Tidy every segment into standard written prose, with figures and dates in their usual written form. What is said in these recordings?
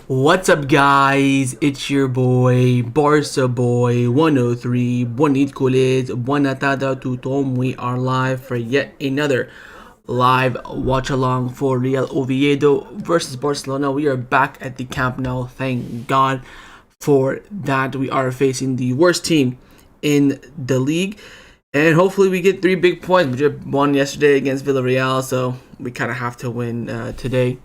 What's up, guys? It's your boy Barca Boy 103. Bonit Kulit, Buenatada to Tom. We are live for yet another live watch along for Real Oviedo versus Barcelona. We are back at the Camp Nou. Thank God for that. We are facing the worst team in the league, and hopefully we get 3 big points. We just won yesterday against Villarreal, so we kind of have to win today.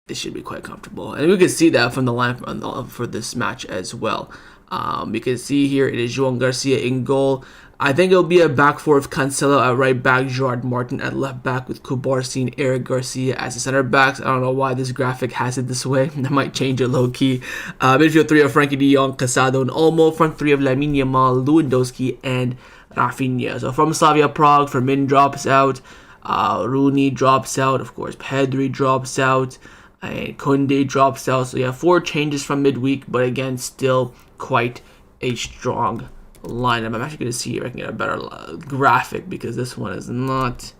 This should be quite comfortable, and we can see that from the line for this match as well. We can see here it is Joan Garcia in goal. I think it'll be a back four of Cancelo at right back, Gerard Martin at left back with Kubarsi and Eric Garcia as the center backs. I don't know why this graphic has it this way. I might change it low key. Midfield three of Frankie de Jong, Casado, and Olmo. Front three of Lamine Yamal, Lewandowski, and Rafinha. So from Slavia Prague, Firmin drops out. Rooney drops out. Of course, Pedri drops out. And Koundé drops out. So yeah, 4 changes from midweek, but again, still quite a strong lineup. I'm actually going to see if I can get a better graphic because this one is not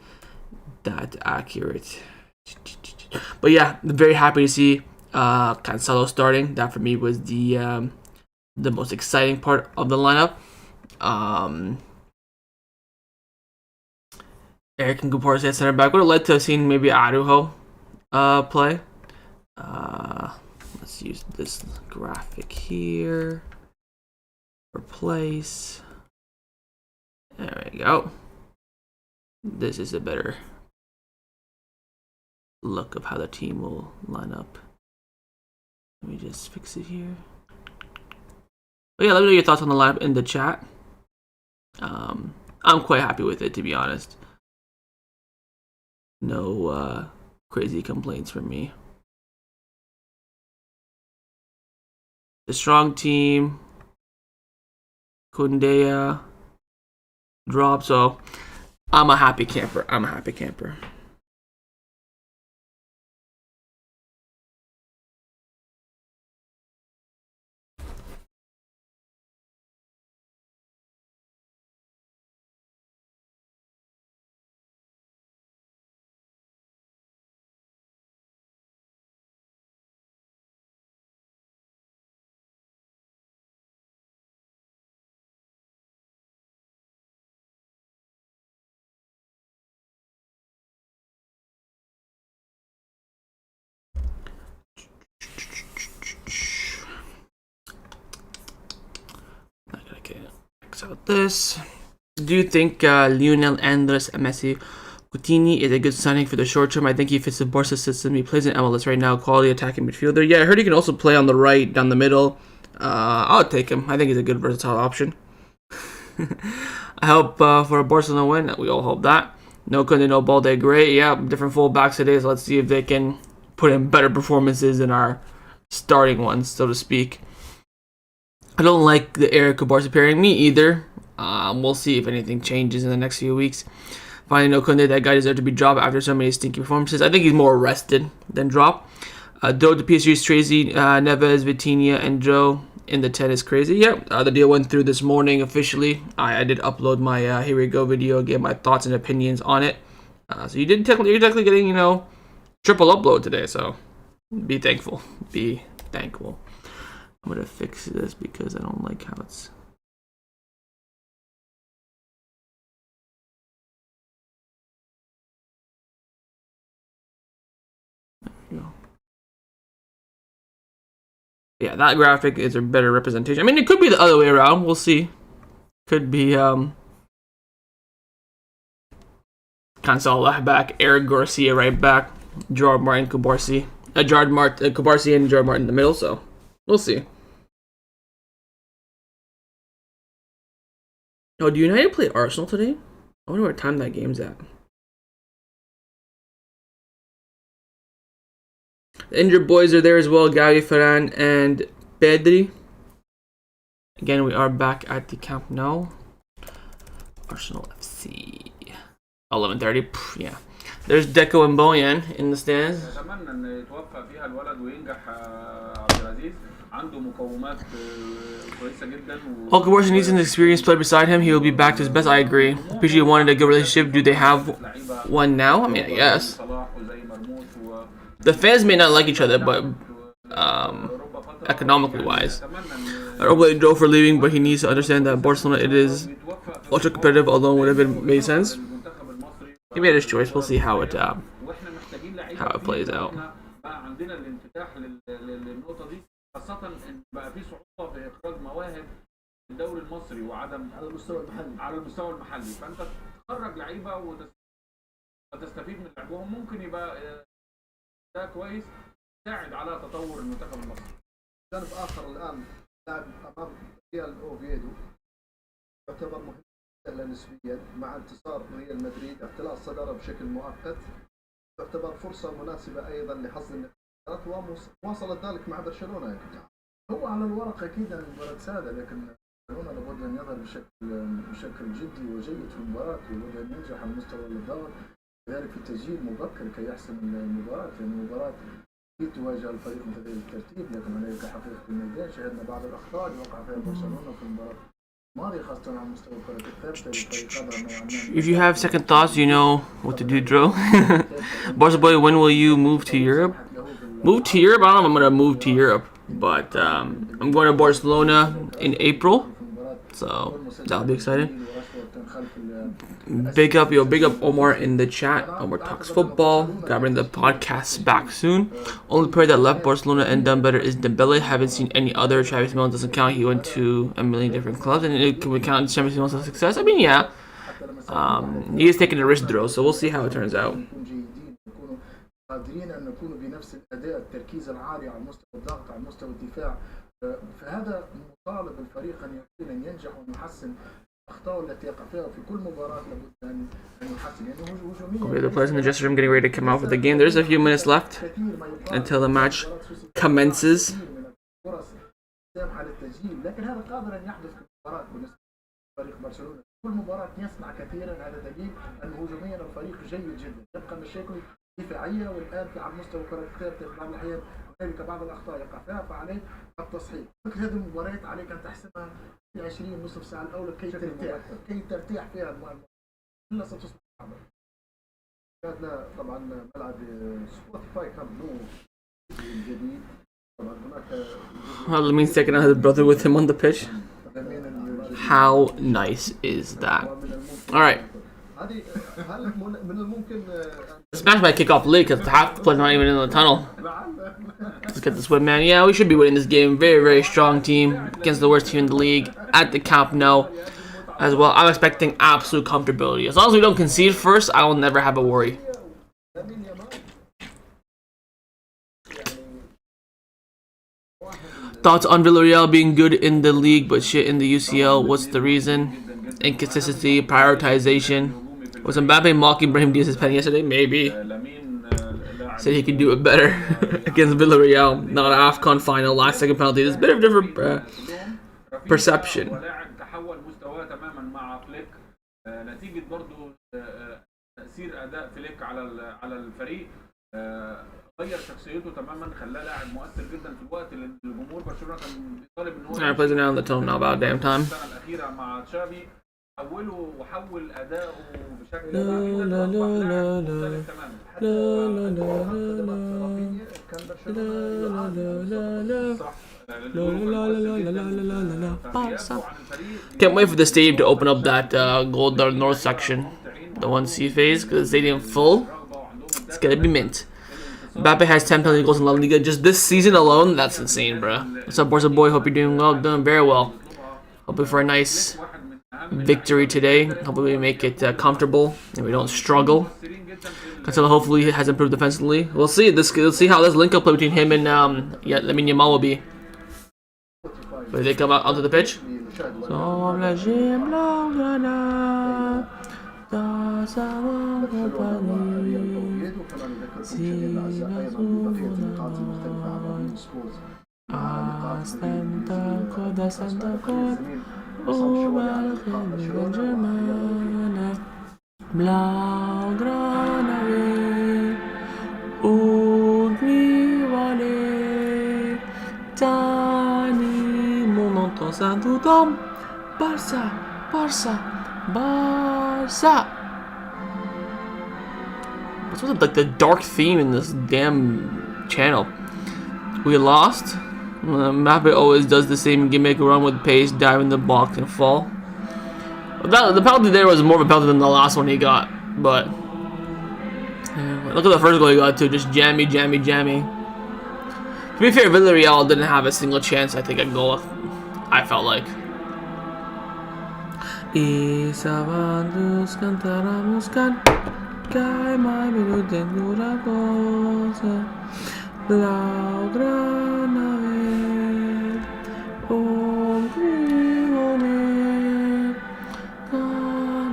that accurate. But yeah, I'm very happy to see Cancelo starting. That for me was the most exciting part of the lineup. Eric and Kubarsi at center back. Would have liked to have seen maybe Arujo play. Let's use this graphic here. Replace. There we go. This is a better look of how the team will line up. Let me just fix it here. But yeah, let me know your thoughts on the lineup in the chat. I'm quite happy with it, to be honest. No crazy complaints from me. The strong team. Koundé drop, so I'm a happy camper. Out this. Do you think Lionel Andres Messi Coutinho is a good signing for the short term? I think he fits the Barca system. He plays in MLS right now, quality attacking midfielder. Yeah, I heard he can also play on the right, down the middle. I'll take him. I think he's a good versatile option. I hope for a Barcelona win. We all hope that. No Koundé, no Balde, great. Yeah, different fullbacks today, so let's see if they can put in better performances than our starting ones, so to speak. I don't like the Eric Kubarsi pairing. Me either. We'll see if anything changes in the next few weeks. Finally, no Koundé, that guy deserved to be dropped after so many stinky performances. I think he's more arrested than dropped. Doe to PSG is crazy. Neves, Vitinha, and Joe in the 10 is crazy. Yep, the deal went through this morning officially. I did upload my Here We Go video, give my thoughts and opinions on it. So you're technically getting, triple upload today, so be thankful. Be thankful. I'm going to fix this because I don't like how it's... There we go. Yeah, that graphic is a better representation. I mean, it could be the other way around. We'll see. Could be Cancelo left back, Eric Garcia right back, Gerard Martin, Kubarsi. Kubarsi and Gerard Martin in the middle, so we'll see. Oh, do United play Arsenal today? I wonder what time that game's at. The injured boys are there as well, Gavi, Ferran, and Pedri. Again, we are back at the Camp Nou. Arsenal FC. 11:30. Yeah. There's Deco and Boyan in the stands. All Kubarsi needs an experienced player beside him. He will be back to his best. I agree. PSG wanted a good relationship. Do they have one now? I mean, I guess. The fans may not like each other, but economically wise, I don't blame Joe for leaving, but he needs to understand that Barcelona it is ultra competitive. Although would have been made sense. He made his choice. We'll see how it plays out. الدوري المصري وعدم على المستوى المحلي فانت تخرج لعيبه وتستفيد من لعبهم ممكن يبقى ده كويس يساعد على تطور المنتخب المصري. جانب اخر الان لاعب امام ريال اوفيدو يعتبر مهم نسبيا مع انتصار ريال مدريد احتلال الصداره بشكل مؤقت تعتبر فرصه مناسبه ايضا لحصد النقاط ومواصله ذلك مع برشلونه. هو على الورق اكيد المباراه سهله لكن برشلونه لابد ان يظهر بشكل جدي وجيد في المباراه ولابد ان ينجح على مستوى الاداء كذلك في التسجيل مبكر كي يحسم المباراه لان المباراه اكيد تواجه الفريق مثل الترتيب لكن هناك حقيقه في الميدان شهدنا بعض الاخطاء اللي وقع فيها برشلونه في المباراه الماضيه خاصه على مستوى الكره الثابته للفريق قدر نوعا ما. If you have second thoughts, you know what to do, Dro. Barca boy, when will you move to Europe? Move to Europe? I don't know if I'm gonna move to Europe, but I'm going to Barcelona in April, so that'll be exciting. Big up Omar in the chat. Omar talks football. Gotta bring the podcast back soon. Only player that left Barcelona and done better is Dembele. Haven't seen any other. Travis Mills doesn't count. He went to a million different clubs, and can we count Travis Mills as success? I mean, yeah. He is taking a risk throw, so we'll see how it turns out. قادرين ان نكون بنفس الاداء التركيز العالي على مستوى الضغط على مستوى الدفاع فهذا مطالب الفريق ان ينجح ويحسن اخطاءه التي يقع فيها في كل مباراه لابد ان يحسن يعني هجوميا. The players in the dressing room getting ready to come out for the game. There's a few minutes left until the match commences. سامحه للتسجيل لكن هذا قادر ان يحدث في المباراه بالنسبه لفريق برشلونه كل مباراه يصنع كثيرا هذا دليل ان هجوميا الفريق جيد جدا يبقى المشاكل دفاعيه والان على مستوى الكره الثابته في بعض الاحيان هنالك بعض الاخطاء يقع فيها فعليك التصحيح. مثل هذه المباريات عليك ان تحسمها في 20 نصف ساعه الاولى كي ترتاح فيها المباراه الا ستصبح صعبه. كان طبعا ملعب سبوتيفاي كان نو الجديد طبعا هناك Well, it means taking out his brother with him on the pitch. How nice is that? All right. Smash by Kickoff League because half the players not even in the tunnel. Let's get this win, man. Yeah, we should be winning this game. Very, very strong team against the worst team in the league at the Camp Nou as well. I'm expecting absolute comfortability. As long as we don't concede first, I will never have a worry. Thoughts on Villarreal being good in the league but shit in the UCL? What's the reason? Inconsistency, prioritization. Was Mbappe mocking Brahim Diaz's pen yesterday? Maybe. Said he could do it better against Villarreal. Not an AFCON final, last second penalty. There's a bit of different perception. غير شخصيته تماما خلاه لاعب مؤثر جدا في الوقت اللي الجمهور برشلونه كان بيطالب ان هو Alright, plays it now in the tone now about damn time. السنه الاخيره مع تشافي وحول اداؤه بشكل Can't wait for the stadium to open up that Gold North section, the 1C phase, because the stadium full. It's gonna be mint. Mbappe has 10 penalty goals in La Liga just this season alone. That's insane, bro. What's up, Barca boy? Hope you're doing well. Doing very well. Hoping for a nice victory today. Hopefully we make it comfortable and we don't struggle. Cancelo hopefully has improved defensively. We'll see. We'll see how this link-up play between him and Lamine Yamal will be. But they come out onto the pitch. Blaugrana Tani mon entend ça tout homme Barça What's with like the dark theme in this damn channel? We lost. Mbappe always does the same gimmick: run with pace, dive in the box, and fall. The penalty there was more of a penalty than the last one he got, but look at the first goal he got too, just jammy. To be fair, Villarreal didn't have a single chance, I think, at goal, I felt like.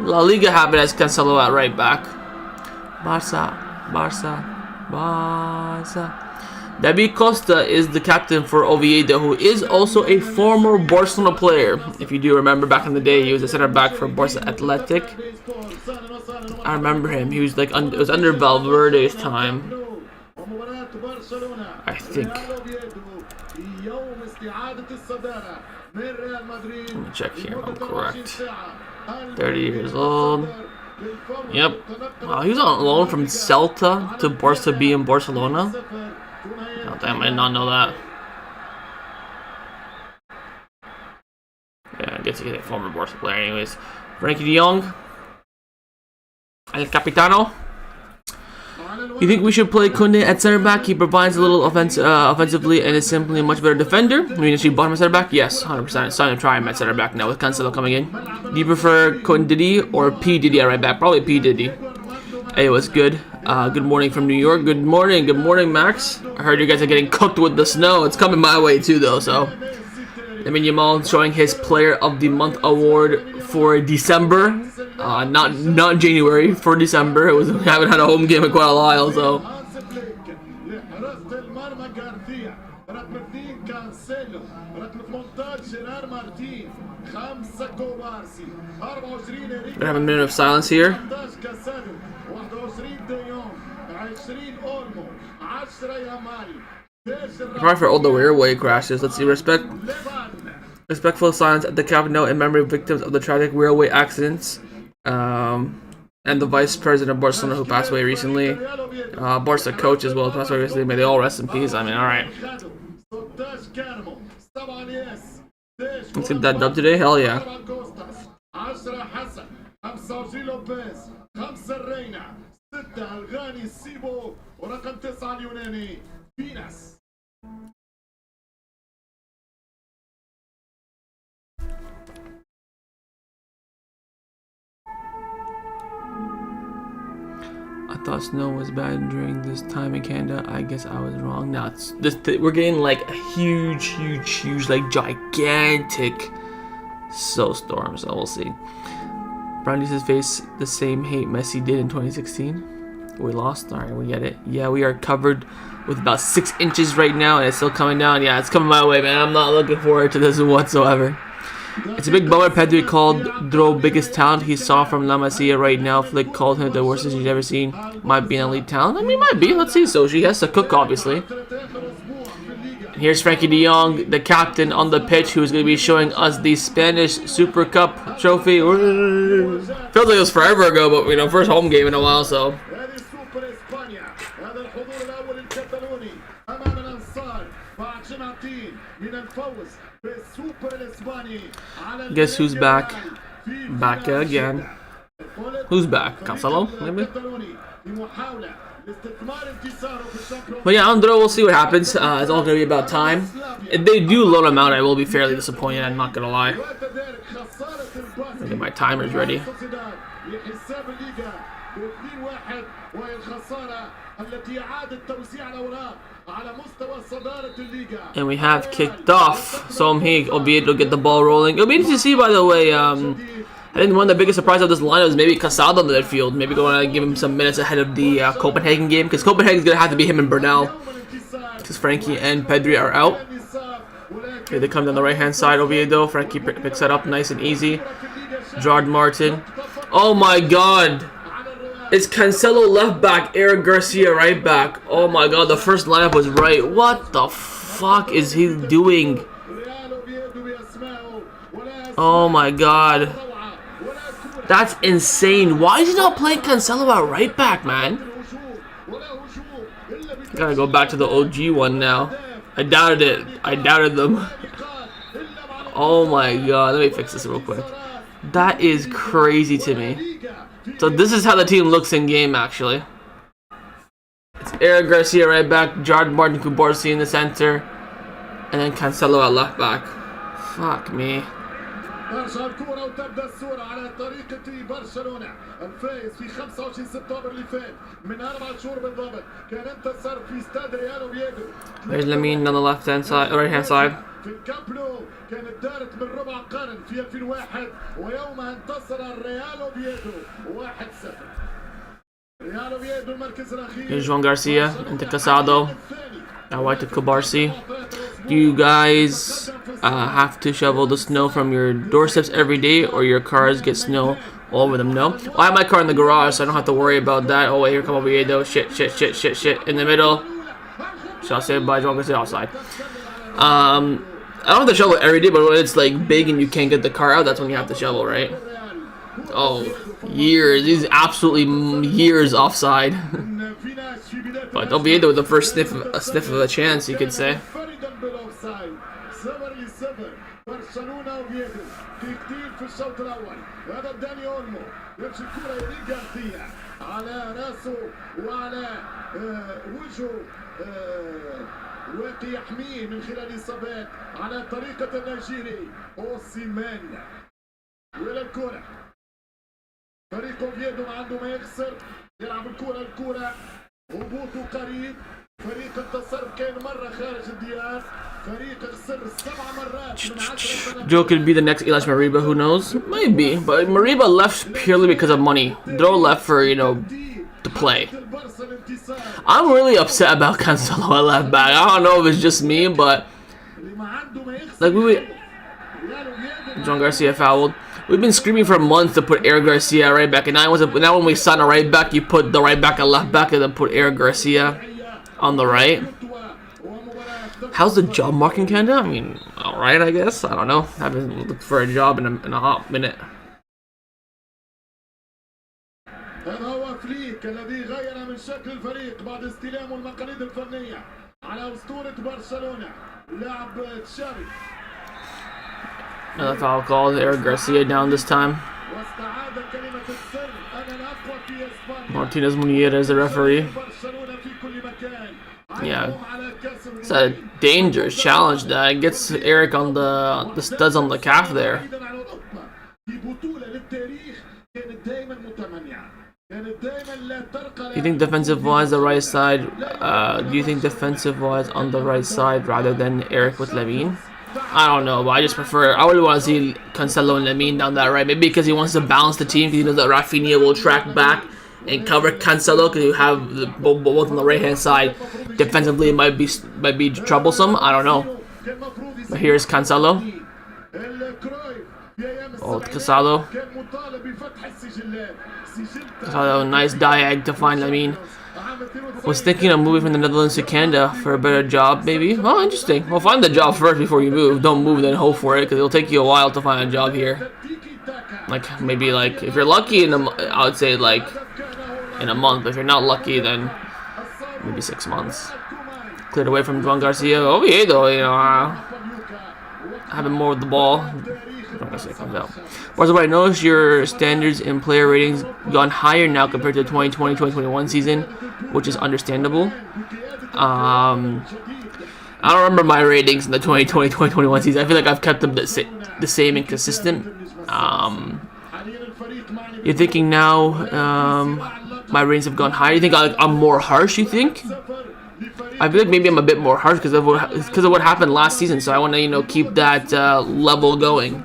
La Liga have it as Cancelo at right back. Barca. David Costa is the captain for Oviedo, who is also a former Barcelona player. If you do remember, back in the day, he was a center back for Barca Athletic. I remember him. He was like it was under Valverde's time, I think. Let me check here if I'm correct. 30 years old. Yep. Wow, he was on loan from Celta to Barca B in Barcelona. Oh, damn, I did not know that. Yeah, I guess he's a former Barca player anyways. Frankie de Jong. El Capitano. You think we should play Koundé at center back? He provides a little offensively and is simply a much better defender. I mean, is he bottom at center back? Yes, 100%. It's time to try him at center back now with Cancelo coming in. Do you prefer Koundé or P. Diddy at right back? Probably P. Diddy. Hey, what's good? Good morning from New York. Good morning, Max. I heard you guys are getting cooked with the snow. It's coming my way too, though. So, Lamine Yamal showing his Player of the Month award for December, not January, for December. We haven't had a home game in quite a while, so. Gonna have a minute of silence here. Probably for all the railway crashes. Let's see. Respectful silence at the Camp Nou in memory of victims of the tragic railway accidents. And the vice president of Barcelona who passed away recently. Barca coach as well passed away recently. May they all rest in peace. I mean, alright. Let's get that dub today. Hell yeah. I thought snow was bad during this time in Canada. I guess I was wrong. Now we're getting like a huge, like gigantic snowstorm. So we'll see. Brown needs to face the same hate Messi did in 2016. We lost. All right, we get it. Yeah, we are covered with about 6 inches right now, and it's still coming down. Yeah, it's coming my way, man. I'm not looking forward to this whatsoever. It's a big bummer. Pedri called Dro biggest talent he saw from La Masia right now. Flick called him the worst he's ever seen. Might be an elite talent. I mean, might be. Let's see. So she has to cook, obviously. And here's Frankie de Jong, the captain on the pitch, who's going to be showing us the Spanish Super Cup trophy. Feels like it was forever ago, but you know, first home game in a while, so. Guess who's back? Back again. Who's back? Cancelo, maybe? But yeah, Andro, we'll see what happens. It's all going to be about time. If they do loan him out, I will be fairly disappointed. I'm not going to lie. I'll get my timers ready. And we have kicked off. So Oviedo get the ball rolling. It'll be interesting to see, by the way. I think one of the biggest surprises of this lineup is maybe Casado on the midfield. Maybe going to give him some minutes ahead of the Copenhagen game, because Copenhagen's going to have to be him and Bernal, because Frankie and Pedri are out. Here they come down the right-hand side. Oviedo. Frankie picks that up nice and easy. Gerard Martin. Oh my God. It's Cancelo left back, Eric Garcia right back. Oh my God, the first lineup was right. What the fuck is he doing? Oh my God. That's insane. Why is he not playing Cancelo at right back, man? Gotta go back to the OG one now. I doubted it. I doubted them. Oh my god. Let me fix this real quick. That is crazy to me. So this is how the team looks in game, actually. It's Eric Garcia right back, Gerard Martin Cubarsí in the center, and then Cancelo at left back. Fuck me. ترجع الكرة وتبدا الصورة على طريقة برشلونة الفائز في 25 سبتمبر اللي فات من 4 شهور بالضبط كان انتصر في استاد ريال اوفيدو. There's Lamine on the left hand side, right hand side. في الكامب نو كانت دارت من ربع قرن في 2001 ويومها انتصر الريال اوفيدو 1-0. ريال اوفيدو المركز الأخير. Here's Juan Garcia into Casado. Now white to Cubarsí. Do you guys have to shovel the snow from your doorsteps every day, or your cars get snow all over them? No. Well, I have my car in the garage, so I don't have to worry about that. Oh wait, here come Oviedo. Shit. In the middle. Shall I say by Juan Garcia outside? I don't have to shovel every day, but when it's like big and you can't get the car out, that's when you have to shovel, right? Oh, years. These absolutely years offside. But Oviedo with the first sniff of a chance, you could say. برشلونة اوفيدو تكتيك في الشوط الاول هذا داني اولمو يمشي الكرة يريد جارسيا على راسه وعلى وجهه واقي يحميه من خلال اصابات على طريقة النيجيري اوسيمان والى الكرة فريق اوفيدو ما عنده ما يخسر يلعب الكرة هبوطه قريب فريق التصرف كان مرة خارج الديار فريق خسر 7 مرات من 10 Joe could be the next Elias Mariba, who knows? Maybe, but Mariba left purely because of money. Dro left for, you know, to play. I'm really upset about Cancelo at left back. I don't know if it's just me, but like John Garcia fouled. We've been screaming for months to put Eric Garcia right back, and now when we sign a right back, you put the right back at left back, and then put Eric Garcia on the right. How's the job market in Canada? I mean, alright, I guess. I don't know. I haven't looked for a job in a hot minute. هذا هو فليك الذي غير من شكل الفريق بعد استلامه المقاليد الفنية على أسطورة برشلونة لاعب تشافي. Another foul called. Eric Garcia down this time. واستعاد كلمة السر أنا الأقوى في إسبانيا. Martinez Munier is the referee. برشلونة في كل مكان. Yeah, it's a dangerous challenge that gets Eric on the studs on the calf there. Do you think defensive-wise the right side? Do you think defensive-wise on the right side rather than Eric with Lamine? I don't know, but I just prefer. I would want to see Cancelo and Lamine down that right. Maybe because he wants to balance the team. Because he knows that Rafinha will track back and cover Cancelo, because you have both on the right hand side. Defensively, it might be troublesome. I don't know. But here's Cancelo. Oh, Casado. Casado, nice diag to find Lamine. Was thinking of moving from the Netherlands to Canada for a better job, maybe. Oh, interesting. Well, find the job first before you move. Don't move, then hope for it, because it'll take you a while to find a job here. Like, maybe, like, if you're lucky, I would say, like, in a month. If you're not lucky, then maybe 6 months. Cleared away from Juan Garcia. Oviedo, you know, having more with the ball. Juan Garcia comes out. Barcelona, I noticed your standards in player ratings gone higher now compared to the 2020-2021 season, which is understandable. I don't remember my ratings in the 2020-2021 season. I feel like I've kept them the same and consistent. You're thinking now my ratings have gone higher. You think I'm more harsh, you think? I feel like maybe I'm a bit more harsh because of what happened last season. So I want to, you know, keep that level going.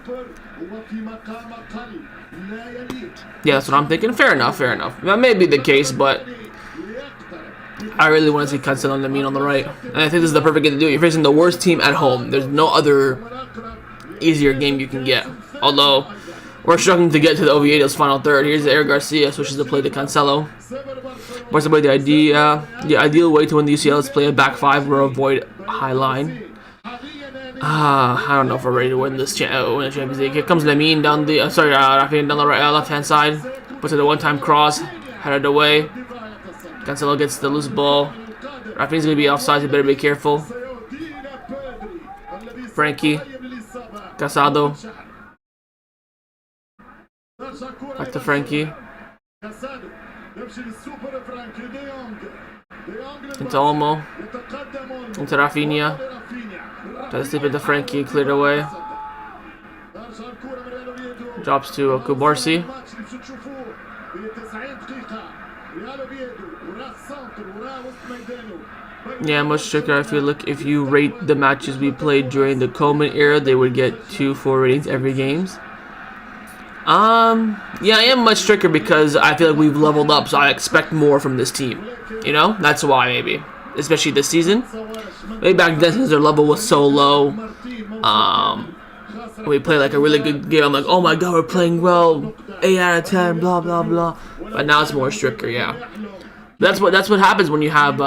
Yeah, that's what I'm thinking. Fair enough. That may be the case, but I really want to see Cancelo and Lamine on the right. And I think this is the perfect game to do it. You're facing the worst team at home. There's no other easier game you can get. Although we're struggling to get to the Oviedo's final third. Here's Eric Garcia switches to play to Cancelo. Barcelona, the ideal way to win the UCL is play a back five or avoid high line. I don't know if we're ready to win this Champions League. Here comes Lamine down the Rafinha down the left hand side. Puts it a one-time cross, headed away. Cancelo gets the loose ball. Rafinha's gonna be offside, you better be careful. Frankie. Casado. Back to Frankie. Into Olmo. Into Rafinha. Tries to slip into Frankie, cleared away. Drops to Kubarsi. Yeah, much stricter. I feel like if you rate the matches we played during the Coleman era, they would get 2-4 ratings every games. Yeah, I am much stricter because I feel like we've leveled up, so I expect more from this team. You know, that's why maybe, especially this season. Maybe back then, since their level was so low, we play like a really good game. I'm like, oh my god, we're playing well, 8 out of 10, blah blah blah. But now it's more stricter, yeah. That's what happens when you have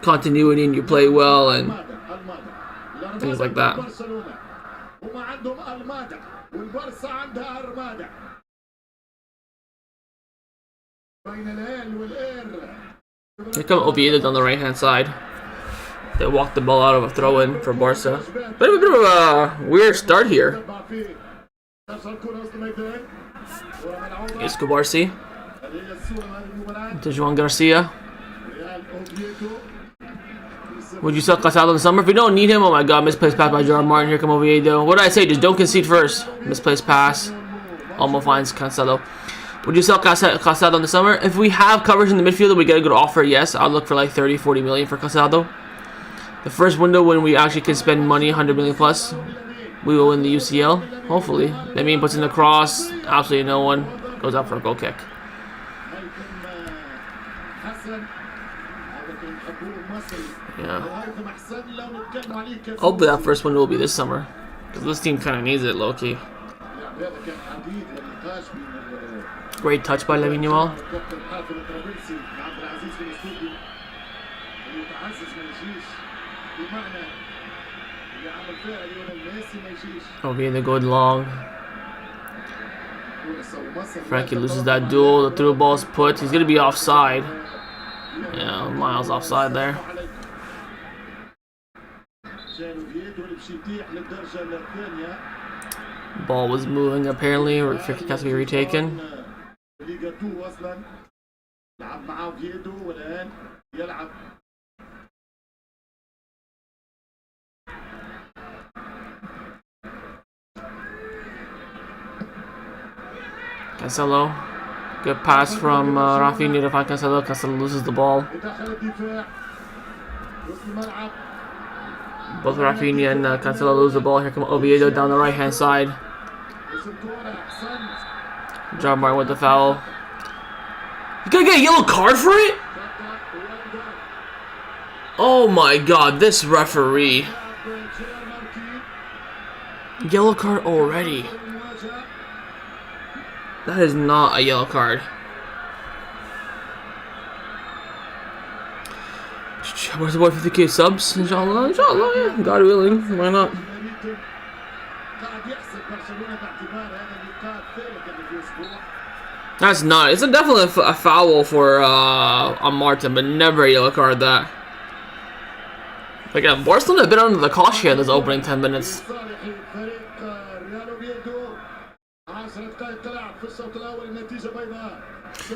continuity and you play well and things like that. Here come Oviedo on the right hand side. They walked the ball out of a throw in for Barca. But a bit of a weird start here. Here's Kubarsi. To Juan Garcia. Would you sell Casado in the summer? If we don't need him, oh my god, misplaced pass by Gerard Martin. Here come Oviedo. What did I say? Just don't concede first. Misplaced pass. Almost finds Cancelo. Would you sell Casado in the summer? If we have coverage in the midfield and we get a good offer, yes. I'll look for like 30-40 million for Casado. The first window when we actually can spend money, 100 million plus, we will win the UCL. Hopefully. That means puts in the cross. Absolutely no one. Goes out for a goal kick. Yeah. Hopefully that first window will be this summer. Because this team kind of needs it, low-key. Great touch by Lamine Yamal. Oviedo going long. Frankie loses that duel. The through ball's put. He's gonna be offside. Yeah, miles offside there. Ball was moving apparently. Free kick has to be retaken. Cancelo. Good pass from Rafinha to find Cancelo. Cancelo loses the ball. Both Rafinha and Cancelo lose the ball. Here come Oviedo down the right hand side. John Martin with the foul. You gonna get a yellow card for it? Oh my god, this referee. Yellow card already. That is not a yellow card. Where's the boy 50k subs? Inshallah, yeah. God willing, why not? That's not. It's definitely a foul for on Martin, but never a yellow card. That. Again, Barcelona a bit under the caution in this opening 10 minutes.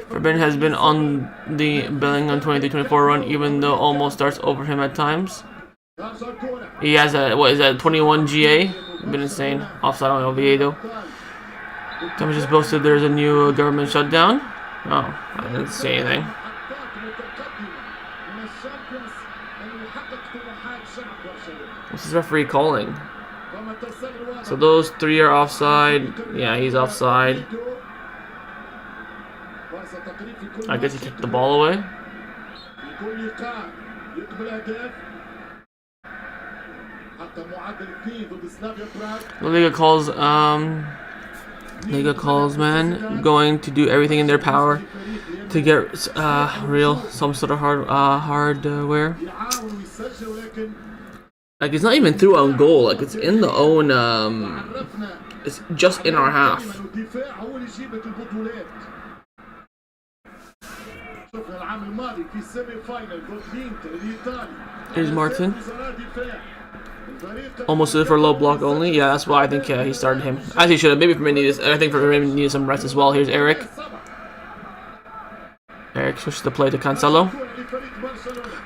Forbidden has been on the Bellingham 23-24 run, even though almost starts over him at times. He has a, what is that, 21 GA? Been insane. Offside on Oviedo. Someone just posted there's a new government shutdown. Oh, I didn't see anything. What's this referee calling? So those three are offside. Yeah, he's offside. I guess he kicked the ball away. The Liga calls man going to do everything in their power to get some sort of hardware. Like it's not even through on goal, like it's in the own it's just in our half. شفنا العام الماضي في سيمي فاينل ضد الانتر الايطالي. Here's Martin. Almost did it for low block only. Yeah, that's why I think he started him. As he should have. Maybe for I think for him needed some rest as well. Here's Eric. Eric switches the play to Cancelo.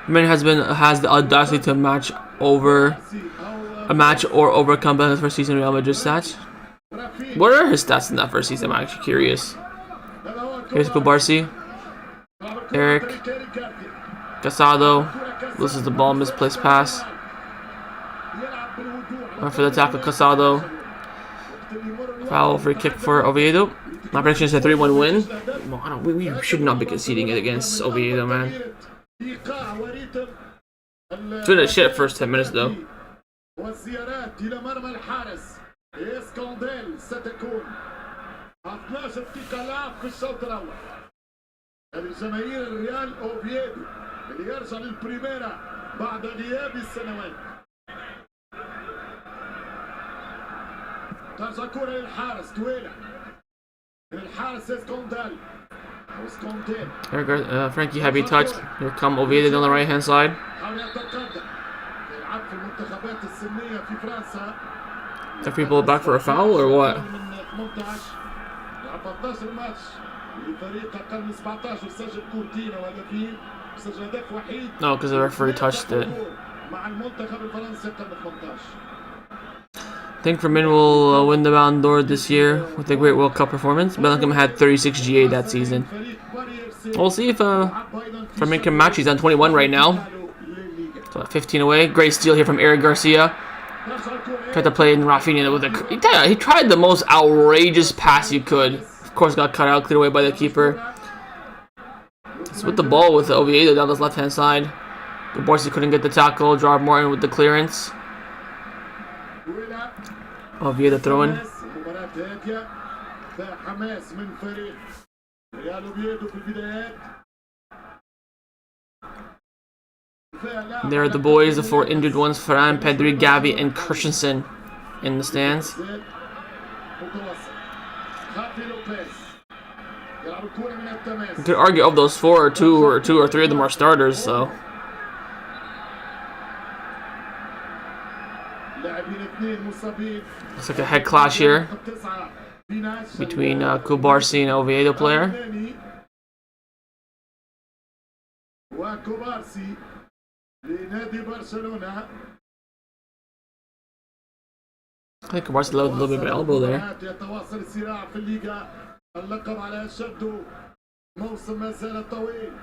Man has the audacity to match or overcome his first season Real Madrid stats. What are his stats in that first season? I'm actually curious. Here's Kubarsi. Eric. Casado. This is the ball, misplaced pass. Went for the tackle, Casado. Foul, free kick for Oviedo. My prediction is a 3-1 win. Well, we should not be conceding it against Oviedo, man. It's been a shit first 10 minutes, though. والزيارات إلى مرمى الحارس إسكندل ستكون 12 دقيقة لعب في الشوط الأول. الجماهير الريال أوفيدو اللي يرجع للبريميرا بعد غياب السنوات. ترجع كرة للحارس طويلة من الحارس إسكندل. Frankie, heavy touch. Here come Oviedo on the right hand side. Are people back for a foul or what? No, because the referee touched it. I think Firmin will win the Ballon d'Or this year with a great World Cup performance. Bellingham had 36 GA that season. We'll see if Firmin can match. He's on 21 right now. So 15 away. Great steal here from Eric Garcia. Tried to play in Rafinha with he tried the most outrageous pass you could. Of course, got cut out, cleared away by the keeper. It's with the ball with Oviedo down this left-hand side. Kubarsi couldn't get the tackle. Gerard Martin with the clearance. Oviedo throwing. There are the boys, the 4 injured ones, Ferran, Pedri, Gavi, and Christensen in the stands. You could argue of those 4 or 2 or 3 of them are starters, so. Looks like a head clash here between Kubarsi and Oviedo player. لنادي برشلونة. I think Kubarsi loaded a little bit of an elbow there. يتواصل الصراع في الليغا. اللقب على شده. موسم ما زال طويل.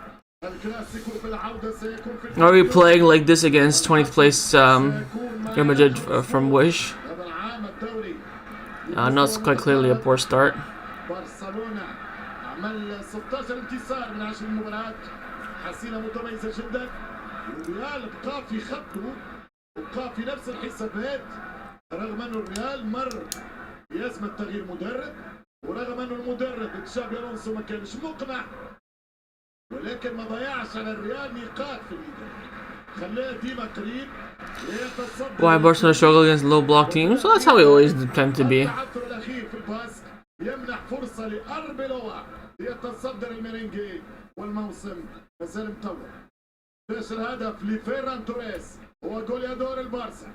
الكلاسيكو بالعودة سيكون في. Are we playing like this against 20th place Real Madrid from Wish? No, it's quite clearly a poor start. برشلونة عمل 16 انتصار من 10 مباريات. حسينة متميزة جدا. الريال بقى في خطه وبقى في نفس الحسابات رغم انه الريال مر بأزمة تغيير مدرب ورغم انه المدرب تشابي الونسو ما كانش مقنع ولكن ما ضيعش على الريال نقاط في الليغا خلاه ديما قريب ليتصدر. Why Barcelona struggle against low block teams? Well, that's how we always tend to be. التعثر الأخير في الباسك يمنح فرصة لأربيلوا ليتصدر الميرينجي والموسم ما زال مطول. فاش الهدف لفيران توريس هو جوليادور البارسا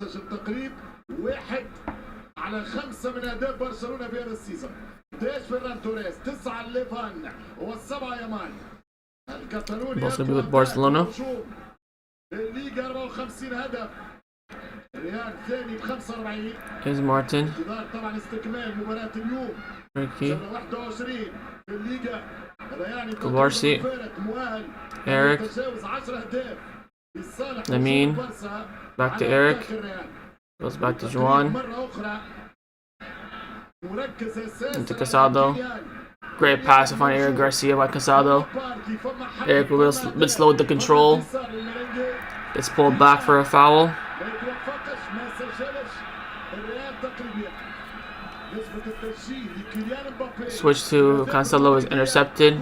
سجل تقريب 1/5 من اهداف برشلونه في هذا السيزون. 11 فيران توريس 9 ليفان و7 يامان. الكتالوني with Barcelona. الليغا 54 هدف. الريال ثاني ب 45. Here's Martin. طبعا استكمال مباراه اليوم. Ricky. 21 في الليغا. Kubarsi. Eric. Lamine. Back to Eric. Goes back to Juan. Into Casado. Great pass on Eric Garcia by Casado. Eric was a bit slow with the control. Gets pulled back for a foul. Switch to Cancelo is intercepted.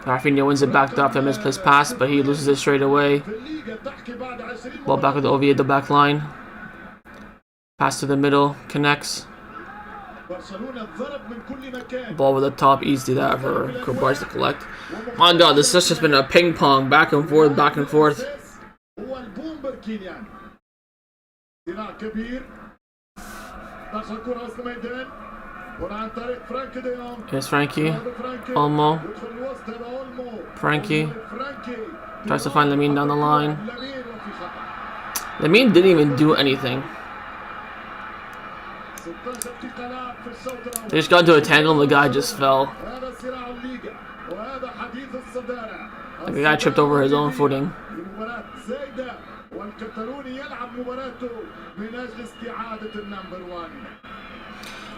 Rafinha wins it back off a misplaced pass, but he loses it straight away. Ball back with Oviedo back line. Pass to the middle, connects. Ball with the top, easy that for Barca to collect. My God, this has just been a ping pong, back and forth, back and forth. Here's Frankie. Olmo. Frankie. Tries to find Lamine down the line. Lamine didn't even do anything. They just got into a tangle and the guy just fell. Like the guy tripped over his own footing.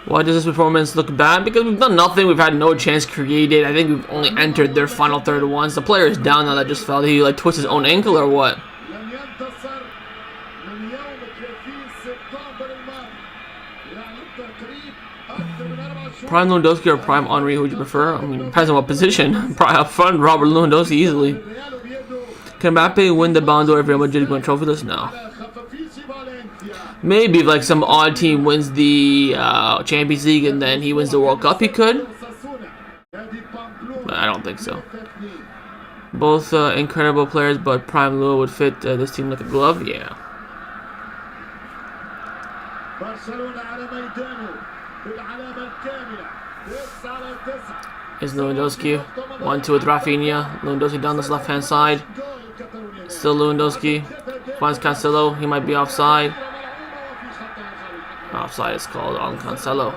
Why does this performance look bad? Because we've done nothing. We've had no chance created. I think we've only entered their final third once. The player is down now that just fell. Did he like twist his own ankle or what? Prime Lewandowski or Prime Henry, who would you prefer? I mean, depends on what position. Prime up front, Robert Lewandowski easily. Can Mbappe win the Ballon d'Or if Real Madrid win trophyless? No. Maybe if like some odd team wins the Champions League and then he wins the World Cup, he could. But I don't think so. Both incredible players, but Prime Lua would fit this team like a glove. Yeah. Is Lewandowski 1-2 with Rafinha. Lewandowski down this left hand side. Still Lewandowski. Finds Cancelo. He might be offside. Offside is called on Cancelo.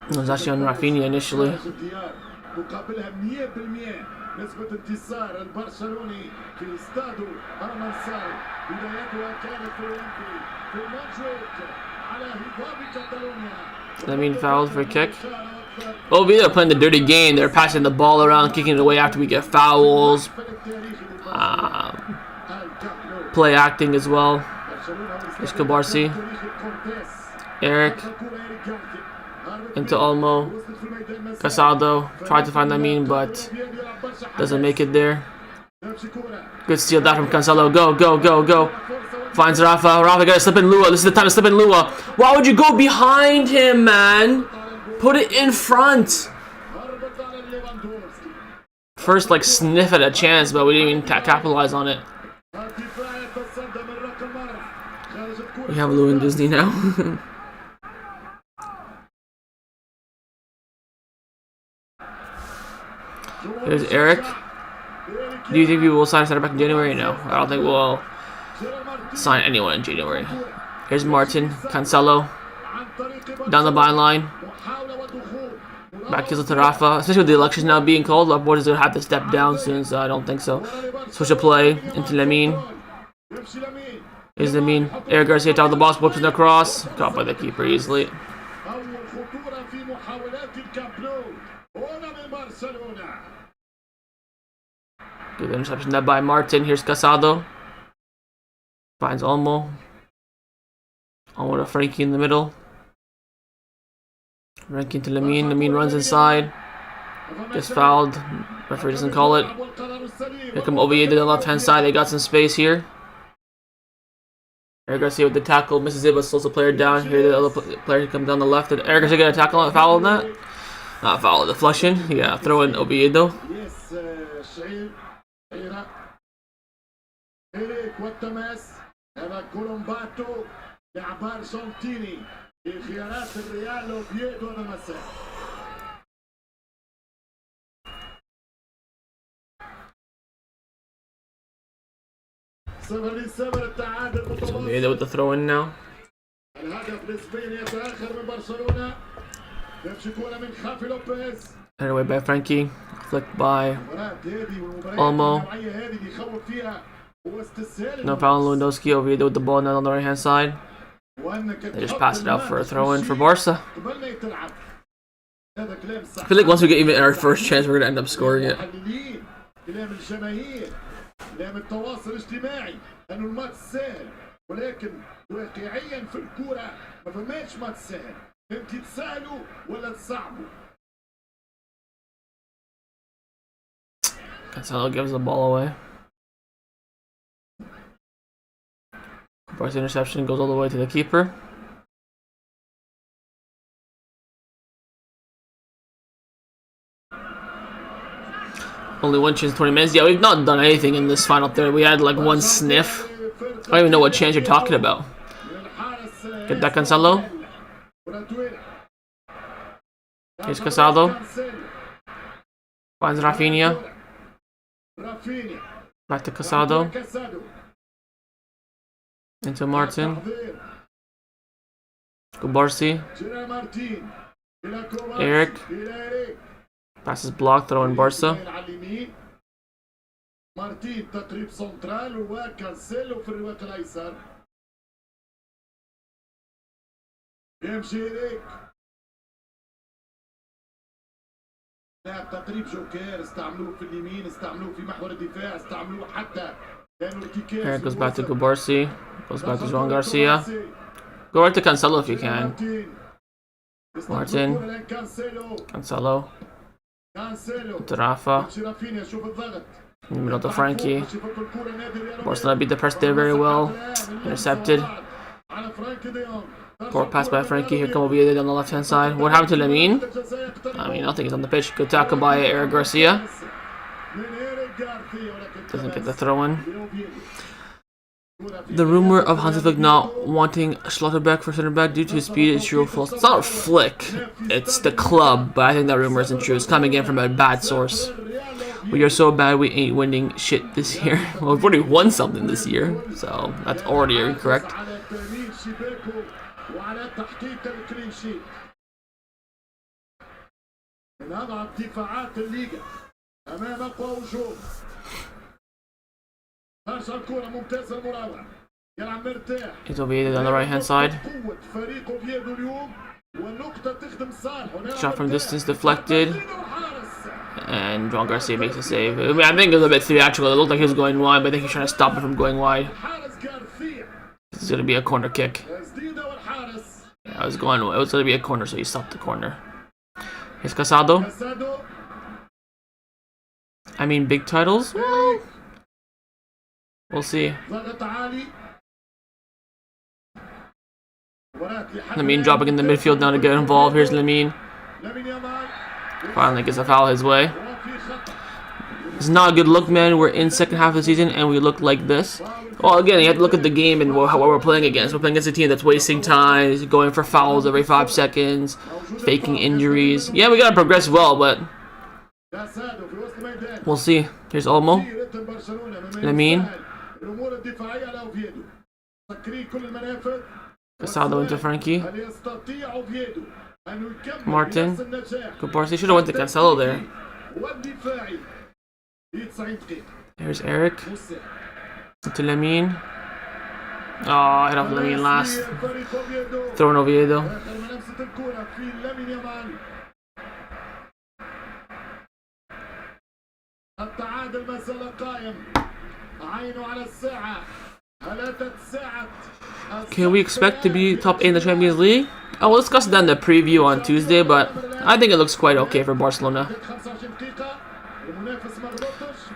It was actually on Rafinha initially. مقابلها 100% نسبة انتصار البرشلوني في استادو المنصار بدايتها كانت في الموجود على هضاب كاتالونيا. Lamine fouled for a kick. Oviedo are playing the dirty game. They're passing the ball around, kicking it away after we get fouls. Play acting as well. Escobarsi. Eric. Into Olmo. Casado tried to find Lamine, but doesn't make it there. Good steal that from Cancelo. Go, go, go, go. Finds Rafa. Rafa gotta slip in Lua. This is the time to slip in Lua. Why would you go behind him, man? Put it in front. First, like, sniff at a chance, but we didn't even capitalize on it. We have Lou and Disney now. Here's Eric. Do you think we will sign a center back in January? No, I don't think we'll sign anyone in January. Here's Martin, Cancelo, down the byline. Back kills it to Rafa. Especially with the elections now being called, our board is going to have to step down soon, so I don't think so. Switch a play into Lamine. Here's Lamine. Eric Garcia down the box, whips in the cross. Caught by the keeper easily. Good interception that by Martin. Here's Casado. Finds Olmo. Olmo to Frankie in the middle. Frankie to Lamine. Lamine runs inside. Gets fouled. Referee doesn't call it. Here come Oviedo to the left hand side. They got some space here. Eric Garcia with the tackle. Misses it, but slows the player down. Here the other player comes down the left. Did Eric Garcia get a tackle? Foul on that? Not foul. Deflection. Yeah, throw in Oviedo. إيريك والتماس هذا كولومباتو لاعب أرجنتيني في خيارات الريال أوفيدو هذا المساء. Oviedo with the throw in now. الهدف الإسباني يتأخر من برشلونة. يمشي كرة من خافي لوبيز. Anyway, by Frankie. Flicked by Olmo. No foul on Lewandowski. Oviedo with the ball now on the right hand side. They just pass it out for a throw in for Barca. I feel like once we get even our first chance, we're gonna end up scoring it. ولكن واقعيا في الكورة ما فماش ماتش سهل. انت تسهلوا ولا تصعبوا. Cancelo gives the ball away. Barca's interception goes all the way to the keeper. Only one chance in 20 minutes. Yeah, we've not done anything in this final third. We had like one sniff. I don't even know what chance you're talking about. Get that Cancelo. Here's Casado. Finds Rafinha. Back to Casado. Into Martin. Kubarsi. Eric. Pass is blocked, throw in Barca. مارتين تقريب سنترال وكانسيلو في الرواق الايسر. يمشي إليك. لاعب تقريب جوكير استعملوه في اليمين، استعملوه في محور الدفاع، استعملوه حتى لانه ارتكاز. Eric goes back to Kubarsi. Goes back to João Garcia. Go right to Cancelo if you can. Martin. Cancelo. To Rafa. In the middle to Frankie. Barcelona beat the press there very well. Intercepted. Poor pass by Frankie. Here come Oviedo on the left hand side. What happened to Lamine? I mean, nothing. He's on the pitch. Good tackle by Eric Garcia. Doesn't get the throw in. The rumor of Hansi Flick not wanting Schlotterbeck for center back due to his speed is true or false. It's not Flick, it's the club, but I think that rumor isn't true. It's coming in from a bad source. We are so bad we ain't winning shit this year. Well, we've already won something this year, so that's already incorrect. It's Oviedo on the right hand side. Shot from distance deflected. And João Garcia makes a save. I mean, I think it was a bit theatrical. It looked like he was going wide, but I think he's trying to stop it from going wide. This is going to be a corner kick. Yeah, it was going to be a corner, so he stopped the corner. Here's Casado. I mean, big titles? Well, we'll see. Lamine dropping in the midfield now to get involved. Here's Lamine. Finally gets a foul his way. It's not a good look, man. We're in second half of the season and we look like this. Well, again, you have to look at the game and what we're playing against. We're playing against a team that's wasting time, going for fouls every 5 seconds, faking injuries. Yeah, we gotta progress well, but we'll see. Here's Olmo. Lamine. Casado into Frankie. Martin. Kubarsi should have went to Cancelo there. There's Eric. To Lamine. Oh, hit off Lamine last. Throwing Oviedo. Can we expect to be top 8 in the Champions League? I will discuss that in the preview on Tuesday, but I think it looks quite okay for Barcelona.